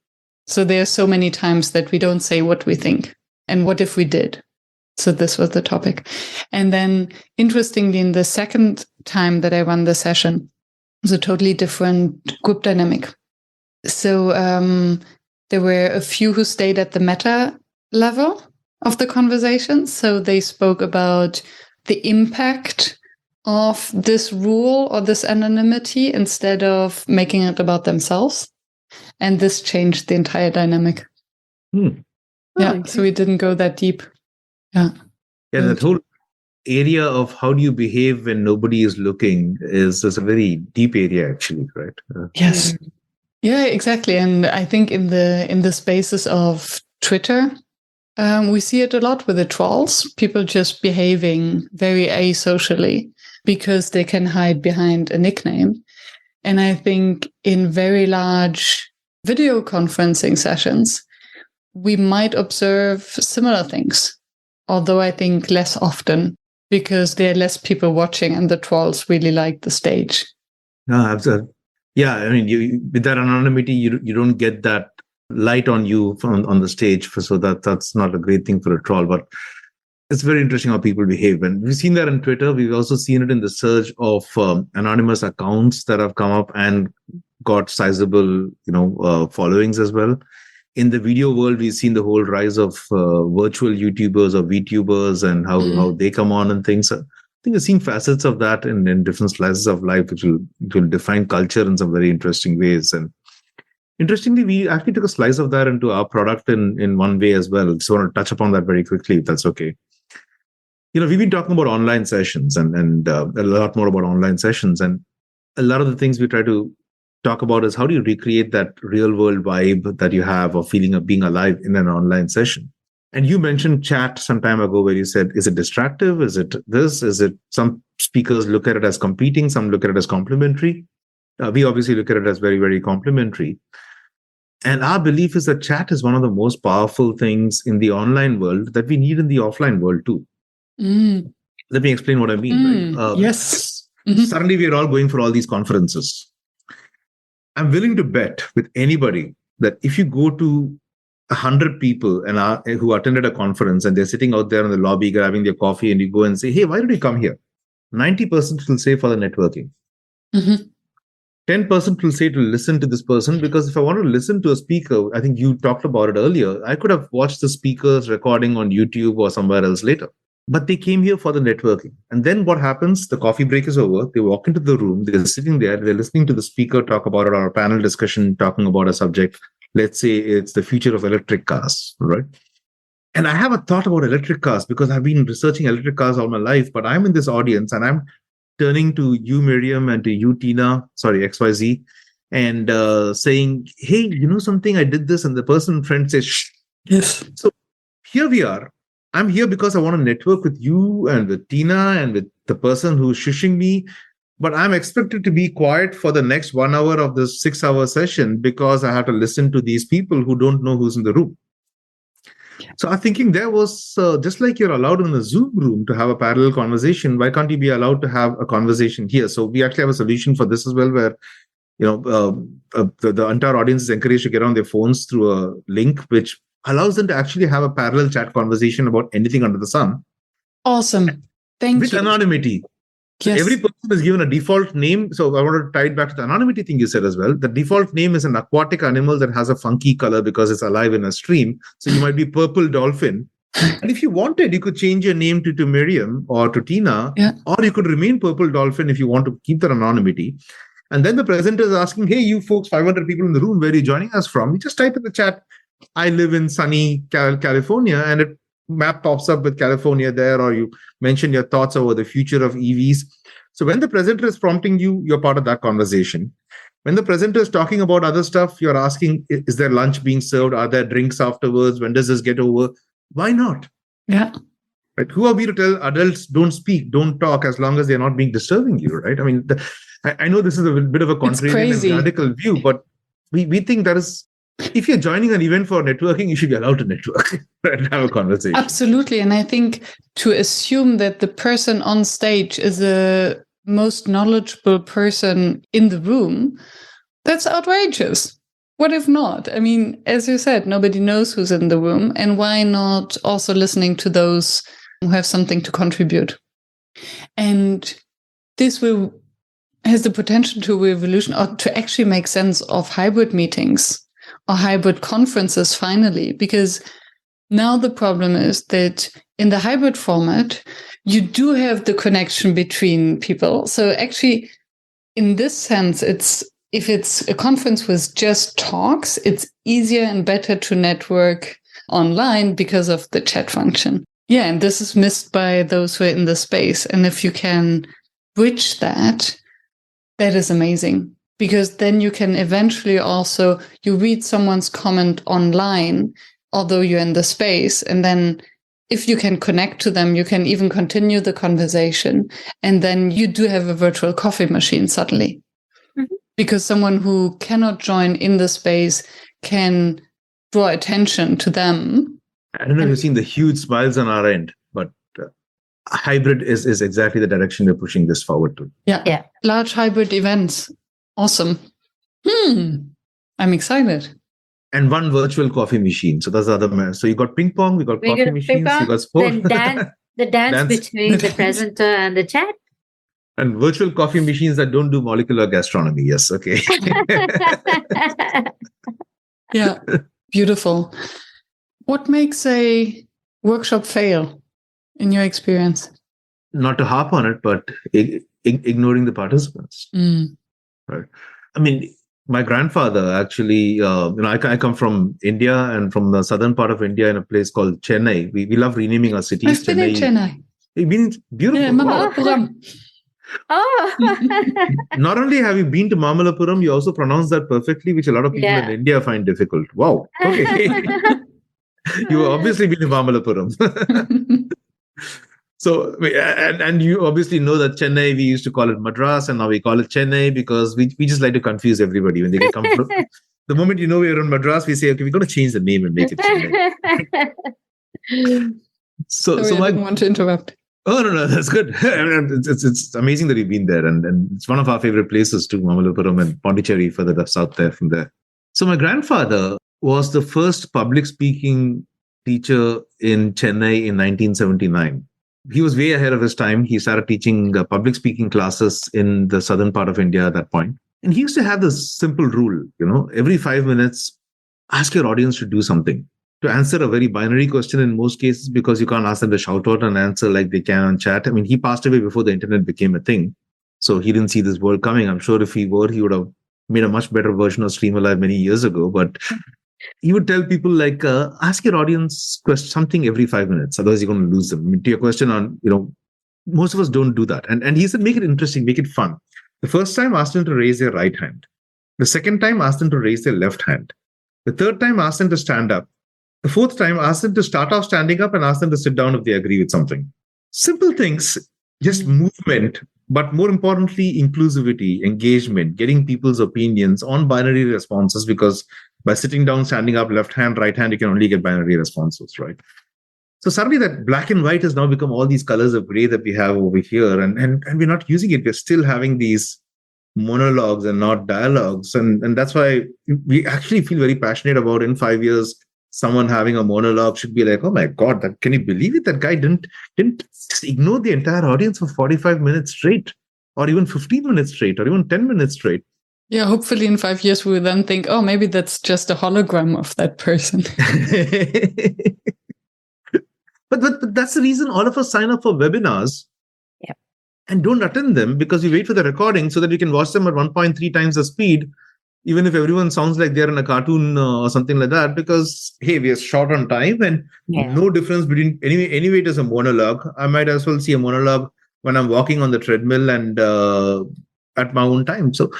So there are so many times that we don't say what we think. And what if we did? So this was the topic. And then, interestingly, in the second time that I ran the session, it was a totally different group dynamic. So there were a few who stayed at the meta level of the conversation. So they spoke about the impact of this rule or this anonymity instead of making it about themselves. And this changed the entire dynamic. Yeah, so we didn't go that deep. Yeah, that whole area of how do you behave when nobody is looking is a very deep area, actually, right? Yes. Yeah, exactly. And I think in the spaces of Twitter, we see it a lot with the trolls, people just behaving very asocially because they can hide behind a nickname. And I think in very large video conferencing sessions, we might observe similar things, although I think less often because there are less people watching and the trolls really like the stage. No, absolutely. Yeah, I mean, with that anonymity, you don't get that light on you on the stage, so that's not a great thing for a troll. But it's very interesting how people behave, and we've seen that on Twitter. We've also seen it in the surge of anonymous accounts that have come up and got sizable, followings as well. In the video world, we've seen the whole rise of virtual YouTubers or VTubers and how they come on and things. I think we're seeing facets of that in different slices of life, which will define culture in some very interesting ways. And interestingly, we actually took a slice of that into our product in one way as well. So I want to touch upon that very quickly, if that's okay. We've been talking about online sessions and a lot more about online sessions. And a lot of the things we try to talk about is how do you recreate that real world vibe that you have of feeling of being alive in an online session. And you mentioned chat some time ago where you said, is it distractive? Is it this? Is it some speakers look at it as competing? Some look at it as complementary. We obviously look at it as very, very complementary. And our belief is that chat is one of the most powerful things in the online world that we need in the offline world too. Let me explain what I mean. Right? Yes. Suddenly we are all going for all these conferences. I'm willing to bet with anybody that if you go to 100 people who attended a conference and they're sitting out there in the lobby grabbing their coffee and you go and say, hey, why did you come here? 90% will say for the networking. 10% will say to listen to this person, because if I want to listen to a speaker, I think you talked about it earlier, I could have watched the speaker's recording on YouTube or somewhere else later. But they came here for the networking. And then what happens? The coffee break is over. They walk into the room. They're sitting there. They're listening to the speaker talk about it, or a panel discussion talking about a subject. Let's say it's the future of electric cars, right? And I have a thought about electric cars because I've been researching electric cars all my life, but I'm in this audience and I'm turning to you, Miriam, and to you, Tina, XYZ, and saying, hey, you know something? I did this. And the person friend says, shh. Yes. So here we are. I'm here because I want to network with you and with Tina and with the person who's shushing me. But I'm expected to be quiet for the next 1 hour of this 6-hour session because I have to listen to these people who don't know who's in the room. So I'm thinking there was, just like you're allowed in a Zoom room to have a parallel conversation, why can't you be allowed to have a conversation here? So we actually have a solution for this as well, where the entire audience is encouraged to get on their phones through a link, which allows them to actually have a parallel chat conversation about anything under the sun. Awesome. Thank you. With anonymity. So Yes. every person is given a default name. So I want to tie it back to the anonymity thing you said as well. The default name is an aquatic animal that has a funky color because it's alive in a stream. So you might be purple dolphin. And if you wanted, you could change your name to Miriam or to Tina, or you could remain purple dolphin if you want to keep that anonymity. And then the presenter is asking, hey, you folks, 500 people in the room, where are you joining us from? You just type in the chat, I live in sunny California, and it map pops up with California there, or you mention your thoughts over the future of EVs. So when the presenter is prompting you, you're part of that conversation. When the presenter is talking about other stuff, you're asking, is there lunch being served? Are there drinks afterwards? When does this get over? Why not? Yeah. Right? Who are we to tell adults don't speak, don't talk, as long as they're not being disturbing you, right? I mean, I know this is a bit of a contrarian and radical view, but we think that is, if you're joining an event for networking, you should be allowed to network and have a conversation. Absolutely. And I think to assume that the person on stage is the most knowledgeable person in the room, that's outrageous. What if not? I mean, as you said, nobody knows who's in the room. And why not also listening to those who have something to contribute? And this has the potential to revolution or to actually make sense of hybrid meetings or hybrid conferences finally, because now the problem is that in the hybrid format, you do have the connection between people. So actually, in this sense, if it's a conference with just talks, it's easier and better to network online because of the chat function. Yeah, and this is missed by those who are in the space. And if you can bridge that, that is amazing. Because then you can eventually also, you read someone's comment online, although you're in the space, and then if you can connect to them, you can even continue the conversation. And then you do have a virtual coffee machine suddenly. Mm-hmm. Because someone who cannot join in the space can draw attention to them. I don't know if you've seen the huge smiles on our end, but hybrid is exactly the direction we're pushing this forward to. Yeah. Large hybrid events. Awesome. I'm excited. And one virtual coffee machine. So that's the other. So you got ping pong, we got coffee machines, you got sport. Then the dance between the presenter and the chat. And virtual coffee machines that don't do molecular gastronomy. Yes, okay. Yeah, beautiful. What makes a workshop fail in your experience? Not to harp on it, but ignoring the participants. Right. I mean, my grandfather actually, I come from India and from the southern part of India in a place called Chennai. We love renaming our cities. I've been in Chennai. It's been beautiful. Yeah, Mamallapuram. Oh. Not only have you been to Mamallapuram, you also pronounce that perfectly, which a lot of people in India find difficult. Wow. Okay. You obviously been to Mamallapuram. So, and you obviously know that Chennai, we used to call it Madras, and now we call it Chennai because we just like to confuse everybody when they get comfortable. The moment you know we're in Madras, we say, okay, we're going to change the name and make it Chennai. So I didn't want to interrupt. Oh, no, that's good. I mean, it's amazing that you've been there. And it's one of our favorite places too, Mamallapuram and Pondicherry further south there from there. So my grandfather was the first public speaking teacher in Chennai in 1979. He was way ahead of his time. He started teaching public speaking classes in the southern part of India at that point. And he used to have this simple rule, every 5 minutes, ask your audience to do something, to answer a very binary question in most cases, because you can't ask them to shout out an answer like they can on chat. I mean, he passed away before the internet became a thing. So he didn't see this world coming. I'm sure if he were, he would have made a much better version of StreamAlive many years ago. But he would tell people like, ask your audience something every 5 minutes. Otherwise, you're going to lose them. I mean, to your question on, most of us don't do that. And he said, make it interesting, make it fun. The first time, asked them to raise their right hand. The second time, asked them to raise their left hand. The third time, asked them to stand up. The fourth time, asked them to start off standing up and ask them to sit down if they agree with something. Simple things, just movement, but more importantly, inclusivity, engagement, getting people's opinions on binary responses, because by sitting down, standing up, left hand, right hand, you can only get binary responses, right? So suddenly that black and white has now become all these colors of gray that we have over here, and we're not using it. We're still having these monologues and not dialogues. And that's why we actually feel very passionate about in 5 years, someone having a monologue should be like, oh my God, can you believe it? That guy didn't ignore the entire audience for 45 minutes straight, or even 15 minutes straight, or even 10 minutes straight. Yeah, hopefully in 5 years we will then think, oh, maybe that's just a hologram of that person. But that's the reason all of us sign up for webinars and don't attend them, because we wait for the recording so that we can watch them at 1.3 times the speed, even if everyone sounds like they're in a cartoon or something like that, because, hey, we are short on time and no difference between, anyway, it is a monologue. I might as well see a monologue when I'm walking on the treadmill and at my own time. So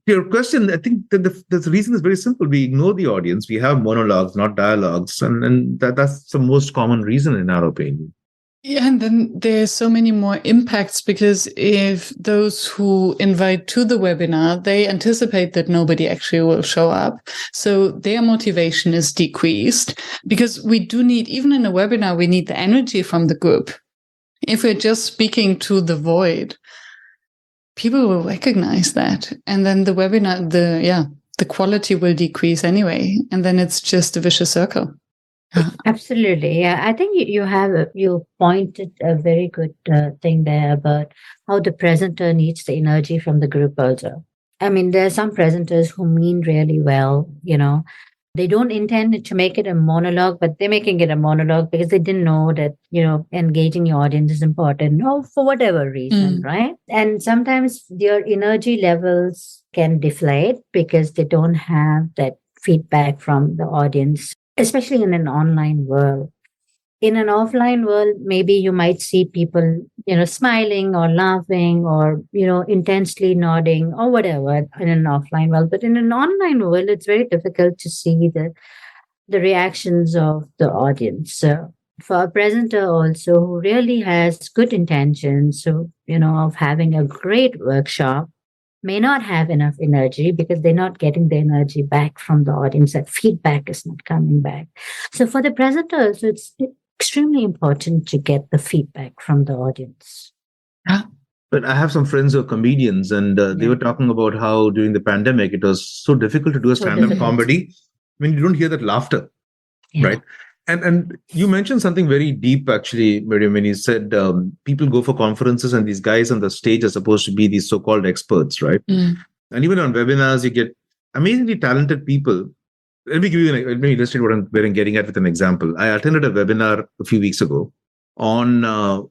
Your question, I think that the reason is very simple. We ignore the audience. We have monologues, not dialogues. And that's the most common reason, in our opinion. Yeah, and then there's so many more impacts, because if those who invite to the webinar, they anticipate that nobody actually will show up. So their motivation is decreased, because we do need, even in a webinar, we need the energy from the group. If we're just speaking to the void, people will recognize that. And then the webinar, the quality will decrease anyway. And then it's just a vicious circle. Absolutely. Yeah. I think you pointed a very good thing there about how the presenter needs the energy from the group also. I mean, there are some presenters who mean really well, they don't intend to make it a monologue, but they're making it a monologue because they didn't know that, engaging your audience is important, or for whatever reason, right? And sometimes their energy levels can deflate because they don't have that feedback from the audience, especially in an online world. In an offline world, maybe you might see people, smiling or laughing or, intensely nodding or whatever in an offline world. But in an online world, it's very difficult to see the reactions of the audience. So for a presenter also who really has good intentions, of having a great workshop, may not have enough energy because they're not getting the energy back from the audience. That feedback is not coming back. So for the presenters, it's extremely important to get the feedback from the audience. Yeah. But I have some friends who are comedians, and they were talking about how during the pandemic, it was so difficult to do a stand-up comedy when you don't hear that laughter, right? And you mentioned something very deep, actually, Miriam, when you said people go for conferences and these guys on the stage are supposed to be these so-called experts, right? And even on webinars, you get amazingly talented people. Let me illustrate what I'm getting at with an example. I attended a webinar a few weeks ago on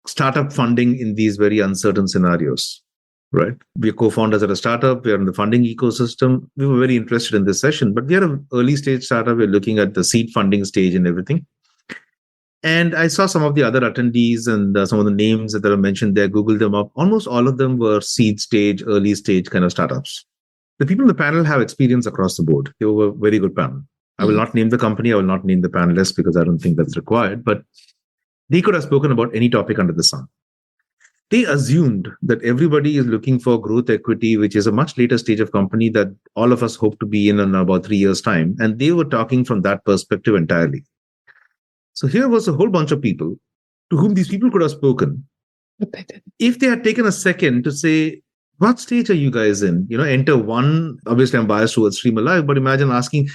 startup funding in these very uncertain scenarios, right? We're co-founders at a startup. We're in the funding ecosystem. We were very interested in this session, but we are an early stage startup. We're looking at the seed funding stage and everything. And I saw some of the other attendees and some of the names that are mentioned there, Googled them up. Almost all of them were seed stage, early stage kind of startups. The people in the panel have experience across the board. They were a very good panel. I will not name the company. I will not name the panelists because I don't think that's required, but they could have spoken about any topic under the sun. They assumed that everybody is looking for growth equity, which is a much later stage of company that all of us hope to be in about 3 years' time. And they were talking from that perspective entirely. So here was a whole bunch of people to whom these people could have spoken. If they had taken a second to say, what stage are you guys in? Enter one. Obviously, I'm biased towards StreamAlive, but imagine asking,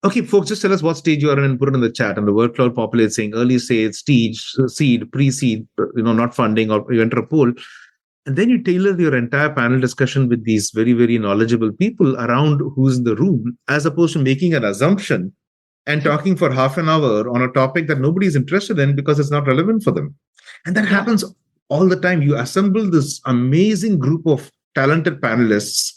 okay, folks, just tell us what stage you are in and put it in the chat. And the word cloud populates saying early stage, stage, seed, pre-seed, not funding, or you enter a poll. And then you tailor your entire panel discussion with these very, very knowledgeable people around who's in the room, as opposed to making an assumption and talking for half an hour on a topic that nobody is interested in because it's not relevant for them. And that happens all the time. You assemble this amazing group of talented panelists.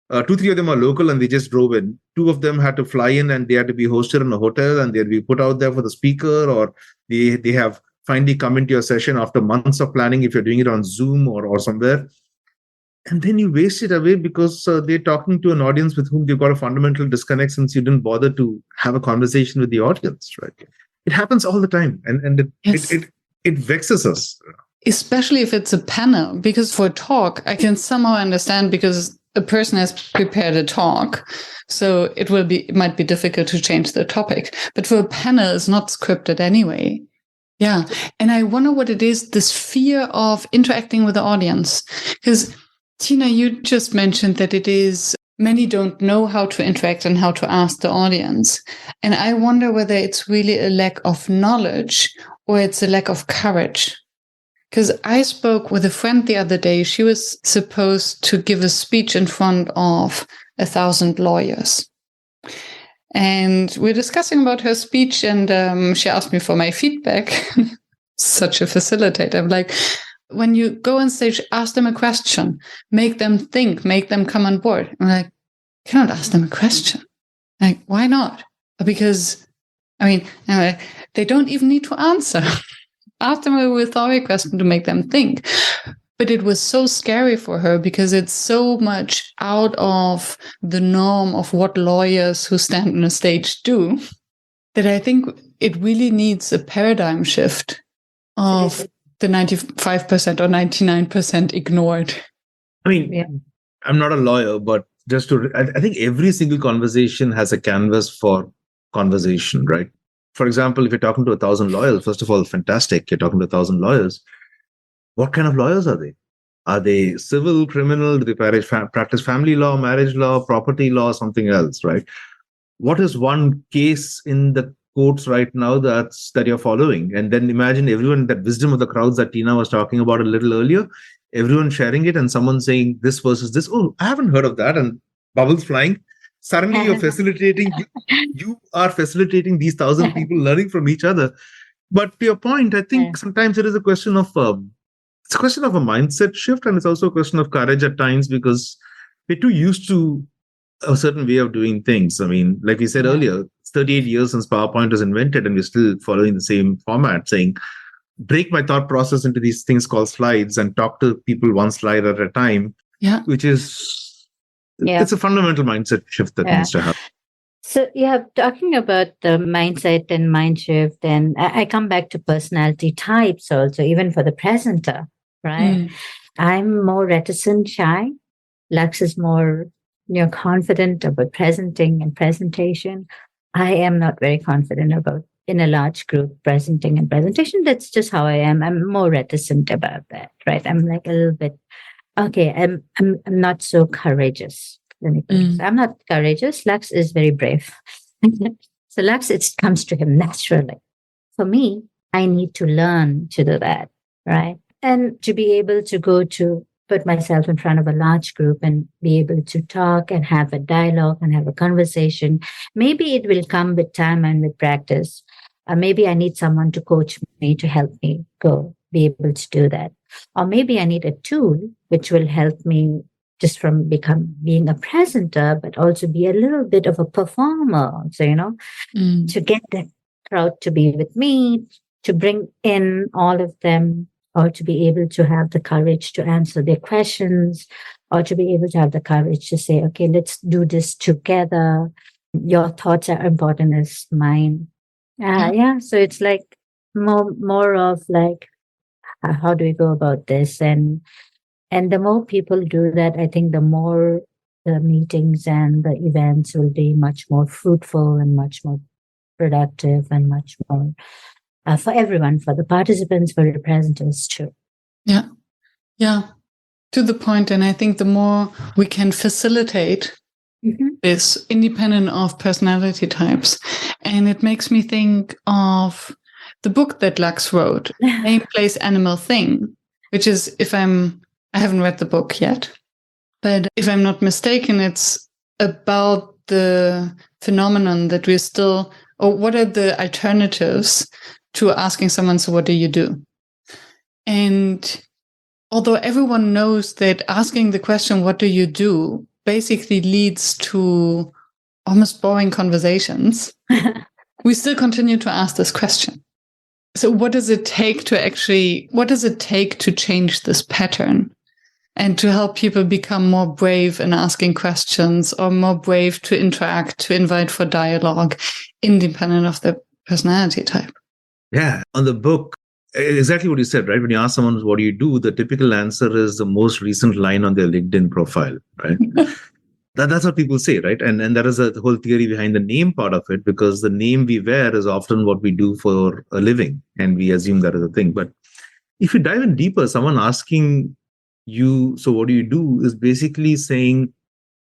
2-3 of them are local and they just drove in. 2 of them had to fly in and they had to be hosted in a hotel and they'd be put out there for the speaker, or they have finally come into your session after months of planning if you're doing it on Zoom or somewhere. And then you waste it away because they're talking to an audience with whom they've got a fundamental disconnect since you didn't bother to have a conversation with the audience, right? It happens all the time. And it vexes us. Especially if it's a panel, because for a talk, I can somehow understand because a person has prepared a talk. So it might be difficult to change the topic. But for a panel, it's not scripted anyway. Yeah. And I wonder what it is, this fear of interacting with the audience. Because Tina, you just mentioned that many don't know how to interact and how to ask the audience. And I wonder whether it's really a lack of knowledge or it's a lack of courage. Because I spoke with a friend the other day. She was supposed to give a speech in front of 1,000 lawyers. And we're discussing about her speech, and she asked me for my feedback. Such a facilitator. I'm like, when you go on stage, ask them a question, make them think, make them come on board. I'm like, you cannot ask them a question. Like, why not? Because, they don't even need to answer. Ask them a rhetoric question to make them think. But it was so scary for her because it's so much out of the norm of what lawyers who stand on a stage do, that I think it really needs a paradigm shift of the 95% or 99% ignored. I mean, I'm not a lawyer, but I think every single conversation has a canvas for conversation, right? For example, if you're talking to 1,000 lawyers, first of all, fantastic. You're talking to 1,000 lawyers. What kind of lawyers are they? Are they civil, criminal? Do they practice family law, marriage law, property law, something else, right? What is one case in the courts right now that you're following? And then imagine everyone, that wisdom of the crowds that Tina was talking about a little earlier, everyone sharing it and someone saying this versus this. Oh, I haven't heard of that. And bubbles flying. Suddenly you're facilitating, you are facilitating these 1,000 people learning from each other. But to your point, I think sometimes it is a question of it's a question of a mindset shift, and it's also a question of courage at times, because we're too used to a certain way of doing things. I mean, like we said earlier, it's 38 years since PowerPoint was invented, and we're still following the same format, saying, break my thought process into these things called slides and talk to people one slide at a time, which is, it's a fundamental mindset shift that needs to happen. So, talking about the mindset and mind shift, and I come back to personality types also, even for the presenter, right? I'm more reticent, shy. Lux is more, confident about presenting and presentation. I am not very confident about in a large group presenting and presentation. That's just how I am. I'm more reticent about that, right? I'm like a little bit, okay, I'm not so courageous. I'm not courageous. Lux is very brave. So Lux, it comes to him naturally. For me, I need to learn to do that, right? And to be able to put myself in front of a large group and be able to talk and have a dialogue and have a conversation. Maybe it will come with time and with practice. Maybe I need someone to coach me, to help me be able to do that. Or maybe I need a tool which will help me just from being a presenter, but also be a little bit of a performer. So, to get the crowd to be with me, to bring in all of them, or to be able to have the courage to answer their questions, or to be able to have the courage to say, okay, let's do this together. Your thoughts are important as mine. So it's like more of like, how do we go about this? And the more people do that, I think the more the meetings and the events will be much more fruitful and much more productive and much more for everyone, for the participants, for the presenters too. Yeah. To the point. And I think the more we can facilitate this independent of personality types. And it makes me think of the book that Lux wrote, Name, Place, Animal, Thing, which is, I haven't read the book yet, but if I'm not mistaken, it's about the phenomenon that we're still, or what are the alternatives to asking someone, so what do you do? And although everyone knows that asking the question, what do you do, basically leads to almost boring conversations, we still continue to ask this question. So what does it take to change this pattern and to help people become more brave in asking questions, or more brave to interact, to invite for dialogue, independent of their personality type? Yeah, on the book, exactly what you said, right? When you ask someone, what do you do? The typical answer is the most recent line on their LinkedIn profile, right? That's what people say, right? And that is the whole theory behind the name part of it, because the name we wear is often what we do for a living, and we assume that is a thing. But if you dive in deeper, someone asking you, so what do you do, is basically saying,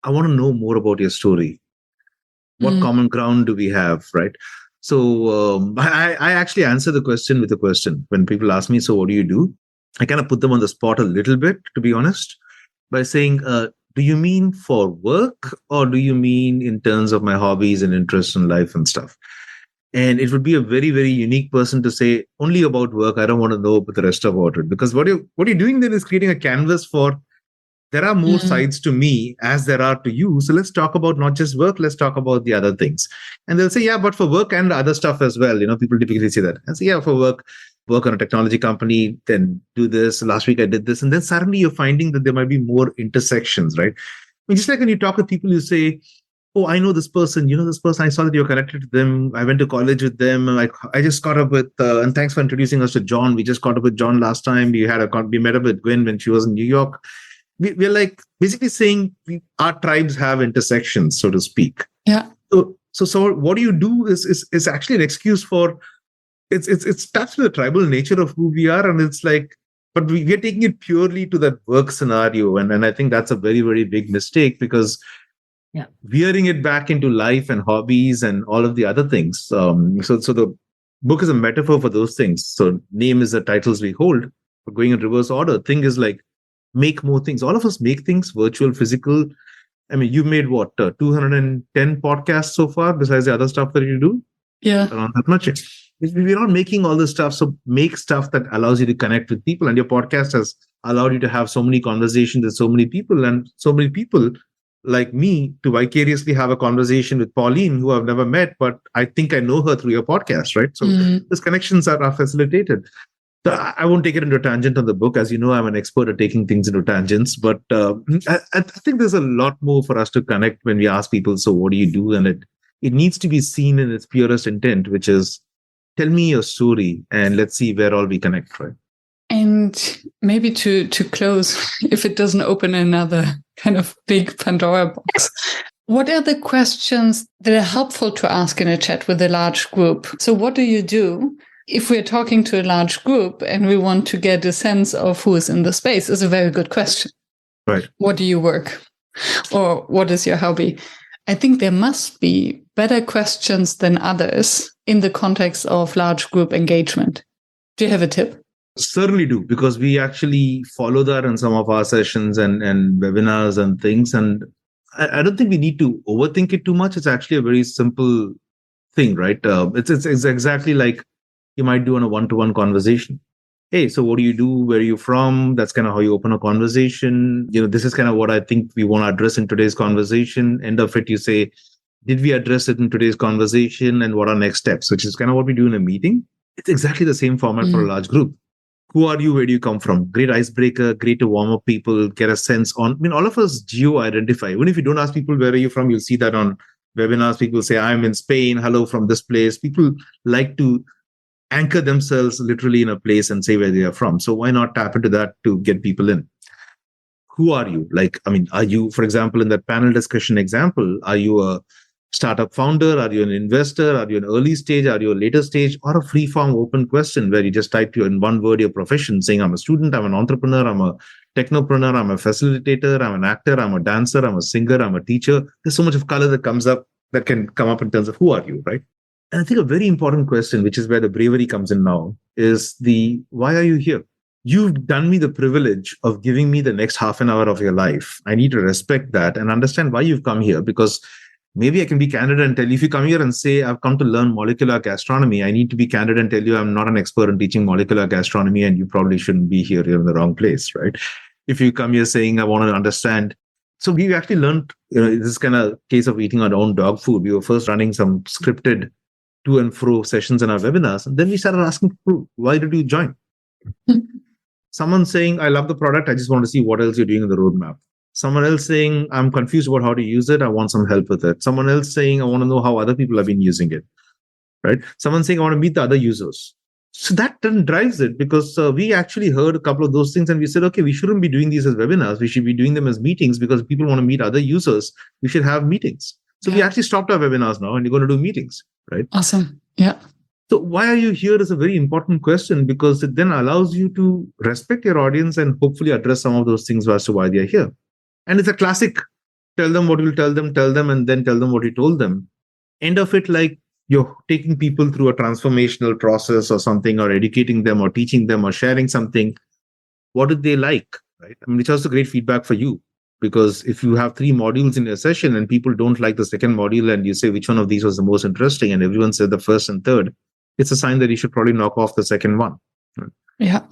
I want to know more about your story. What common ground do we have, right? So I actually answer the question with a question. When people ask me, so what do you do? I kind of put them on the spot a little bit, to be honest, by saying, do you mean for work, or do you mean in terms of my hobbies and interests in life and stuff? And it would be a very, very unique person to say only about work. I don't want to know about the rest about it, because what you're doing then is creating a canvas for, there are more sides to me as there are to you. So let's talk about not just work, let's talk about the other things. And they'll say, yeah, but for work and other stuff as well. People typically say that. And say, yeah, for work, work on a technology company, then do this. Last week I did this. And then suddenly you're finding that there might be more intersections, right? I mean, just like when you talk to people, you say, oh, I know this person, this person, I saw that you're connected to them. I went to college with them. I just caught up with, and thanks for introducing us to John. We just caught up with John last time. We met up with Gwen when she was in New York. We're like basically saying our tribes have intersections, so to speak. Yeah. So what do you do is actually an excuse for, it's touched with the tribal nature of who we are. And it's like, but we're taking it purely to that work scenario. And I think that's a very, very big mistake, because veering it back into life and hobbies and all of the other things. So the book is a metaphor for those things. So name is the titles we hold, but going in reverse order. Thing is like, make more things. All of us make things, virtual, physical. I mean, you've made what, 210 podcasts so far, besides the other stuff that you do? Yeah. Around that much. We're not making all this stuff. So make stuff that allows you to connect with people. And your podcast has allowed you to have so many conversations with so many people, and so many people like me to vicariously have a conversation with Pauline, who I've never met, but I think I know her through your podcast, right? So these connections are facilitated. So I won't take it into a tangent on the book. As you know, I'm an expert at taking things into tangents, but I think there's a lot more for us to connect when we ask people, so what do you do? And it needs to be seen in its purest intent, which is, tell me your story and let's see where all we connect, right? And maybe to close, if it doesn't open another kind of big Pandora box, what are the questions that are helpful to ask in a chat with a large group? So what do you do if we're talking to a large group and we want to get a sense of who is in the space? Is a very good question. Right. What do you work? Or what is your hobby? I think there must be better questions than others in the context of large group engagement. Do you have a tip? Certainly do, because we actually follow that in some of our sessions and webinars and things. And I don't think we need to overthink it too much. It's actually a very simple thing, right? It's exactly like you might do on a one-to-one conversation. Hey, so what do you do? Where are you from? That's kind of how you open a conversation. This is kind of what I think we want to address in today's conversation. End of it, you say, did we address it in today's conversation? And what are next steps? Which is kind of what we do in a meeting. It's exactly the same format for a large group. Who are you? Where do you come from? Great icebreaker, great to warm up people, get a sense on. I mean, all of us geo-identify. Even if you don't ask people, where are you from? You'll see that on webinars. People say, I'm in Spain. Hello from this place. People like to anchor themselves literally in a place and say where they are from. So why not tap into that to get people in? Who are you? Are you, for example, in that panel discussion example, are you a startup founder? Are you an investor? Are you an early stage? Are you a later stage? Or a free-form open question where you just type in one word your profession, saying, I'm a student, I'm an entrepreneur, I'm a technopreneur, I'm a facilitator, I'm an actor, I'm a dancer, I'm a singer, I'm a teacher. There's so much of color that can come up in terms of who are you, right? And I think a very important question, which is where the bravery comes in now, is why are you here? You've done me the privilege of giving me the next half an hour of your life. I need to respect that and understand why you've come here, because maybe I can be candid and tell you, if you come here and say, I've come to learn molecular gastronomy, I need to be candid and tell you I'm not an expert in teaching molecular gastronomy and you probably shouldn't be here. You're in the wrong place, right? If you come here saying, I want to understand. So we actually learned, this is kind of case of eating our own dog food. We were first running some scripted to and fro sessions in our webinars. And then we started asking people, why did you join? Someone saying, I love the product. I just want to see what else you're doing in the roadmap. Someone else saying, I'm confused about how to use it. I want some help with it. Someone else saying, I want to know how other people have been using it, right? Someone saying, I want to meet the other users. So that then drives it, because we actually heard a couple of those things and we said, okay, we shouldn't be doing these as webinars. We should be doing them as meetings, because people want to meet other users. We should have meetings. So we actually stopped our webinars now and we're going to do meetings, right? Awesome. Yeah. So why are you here is a very important question, because it then allows you to respect your audience and hopefully address some of those things as to why they're here. And it's a classic, tell them what you'll tell them, and then tell them what you told them. End of it, like you're taking people through a transformational process or something, or educating them or teaching them or sharing something. What did they like, right? I mean, it's also great feedback for you, because if you have 3 modules in a session and people don't like the second module and you say which one of these was the most interesting and everyone said the first and third, it's a sign that you should probably knock off the second one. Right? Yeah.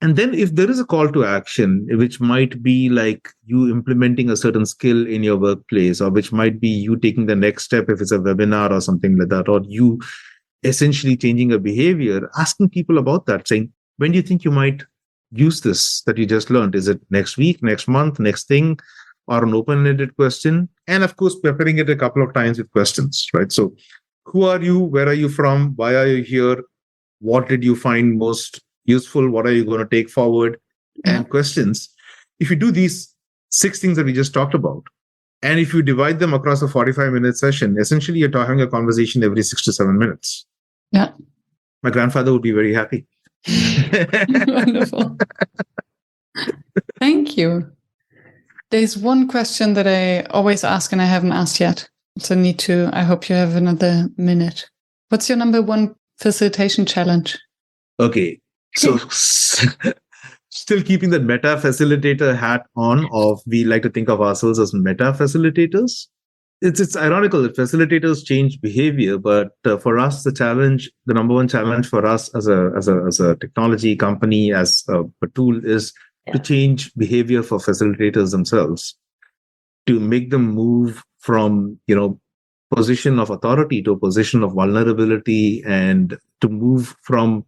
And then if there is a call to action, which might be like you implementing a certain skill in your workplace, or which might be you taking the next step if it's a webinar or something like that, or you essentially changing a behavior, asking people about that, saying, when do you think you might use this that you just learned? Is it next week, next month, next thing, or an open-ended question? And of course, preparing it a couple of times with questions, right? So who are you? Where are you from? Why are you here? What did you find most useful? What are you going to take forward? And questions. If you do these 6 things that we just talked about, and if you divide them across a 45-minute session, essentially you're having a conversation every 6 to 7 minutes. Yeah. My grandfather would be very happy. Wonderful. Thank you. There's one question that I always ask and I haven't asked yet. So I hope you have another minute. What's your number one facilitation challenge? Okay. So still keeping that meta facilitator hat on, of we like to think of ourselves as meta facilitators. It's ironical that facilitators change behavior, but for us, the number one challenge for us as a technology company, as a tool, is to change behavior for facilitators themselves, to make them move from position of authority to a position of vulnerability, and to move from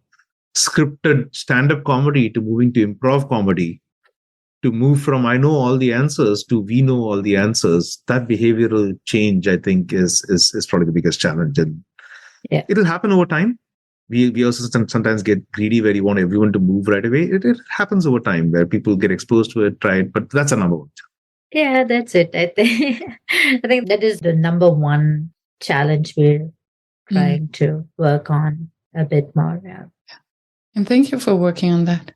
scripted stand-up comedy to moving to improv comedy, to move from I know all the answers to we know all the answers. That behavioral change, I think, is probably the biggest challenge, and it'll happen over time. We also sometimes get greedy where you want everyone to move right away. It happens over time where people get exposed to it, try it, but that's a number one. Yeah, that's it. I think that is the number one challenge we're trying to work on a bit more. Yeah. And thank you for working on that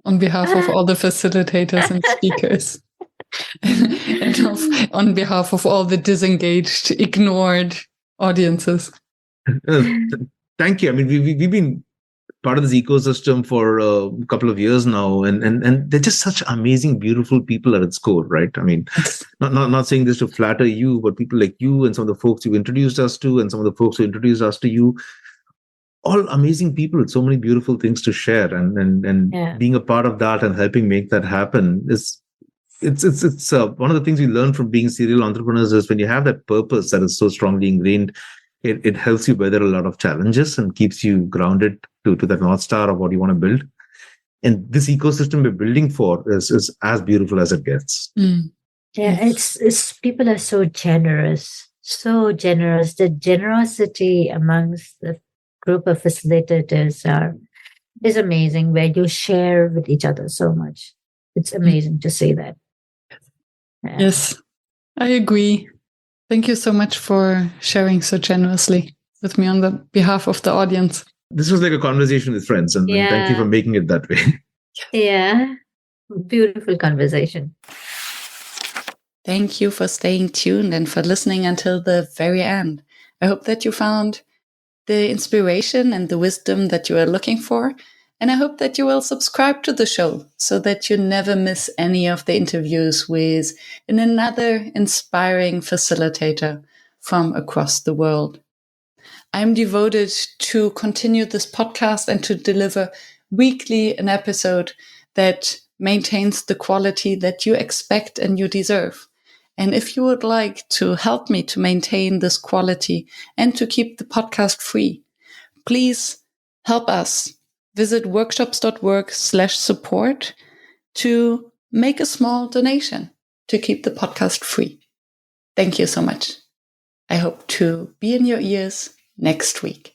on behalf of all the facilitators and speakers. and on behalf of all the disengaged, ignored audiences. Thank you. I mean, we've been part of this ecosystem for a couple of years now, and they're just such amazing, beautiful people at its core, right? I mean, not saying this to flatter you, but people like you and some of the folks you introduced us to, and some of the folks who introduced us to you, all amazing people with so many beautiful things to share, and being a part of that and helping make that happen is it's one of the things we learn from being serial entrepreneurs is when you have that purpose that is so strongly ingrained, it helps you weather a lot of challenges and keeps you grounded to that North Star of what you want to build. And this ecosystem we're building for is as beautiful as it gets. Yeah, it's people are so generous. The generosity amongst the group of facilitators is amazing, where you share with each other so much. It's amazing to see that. Yeah. Yes, I agree. Thank you so much for sharing so generously with me on the behalf of the audience. This was like a conversation with friends, and thank you for making it that way. Yeah, beautiful conversation. Thank you for staying tuned and for listening until the very end. I hope that you found the inspiration and the wisdom that you are looking for. And I hope that you will subscribe to the show so that you never miss any of the interviews with another inspiring facilitator from across the world. I'm devoted to continue this podcast and to deliver weekly an episode that maintains the quality that you expect and you deserve. And if you would like to help me to maintain this quality and to keep the podcast free, please help us. Visit workshops.work/support to make a small donation to keep the podcast free. Thank you so much. I hope to be in your ears next week.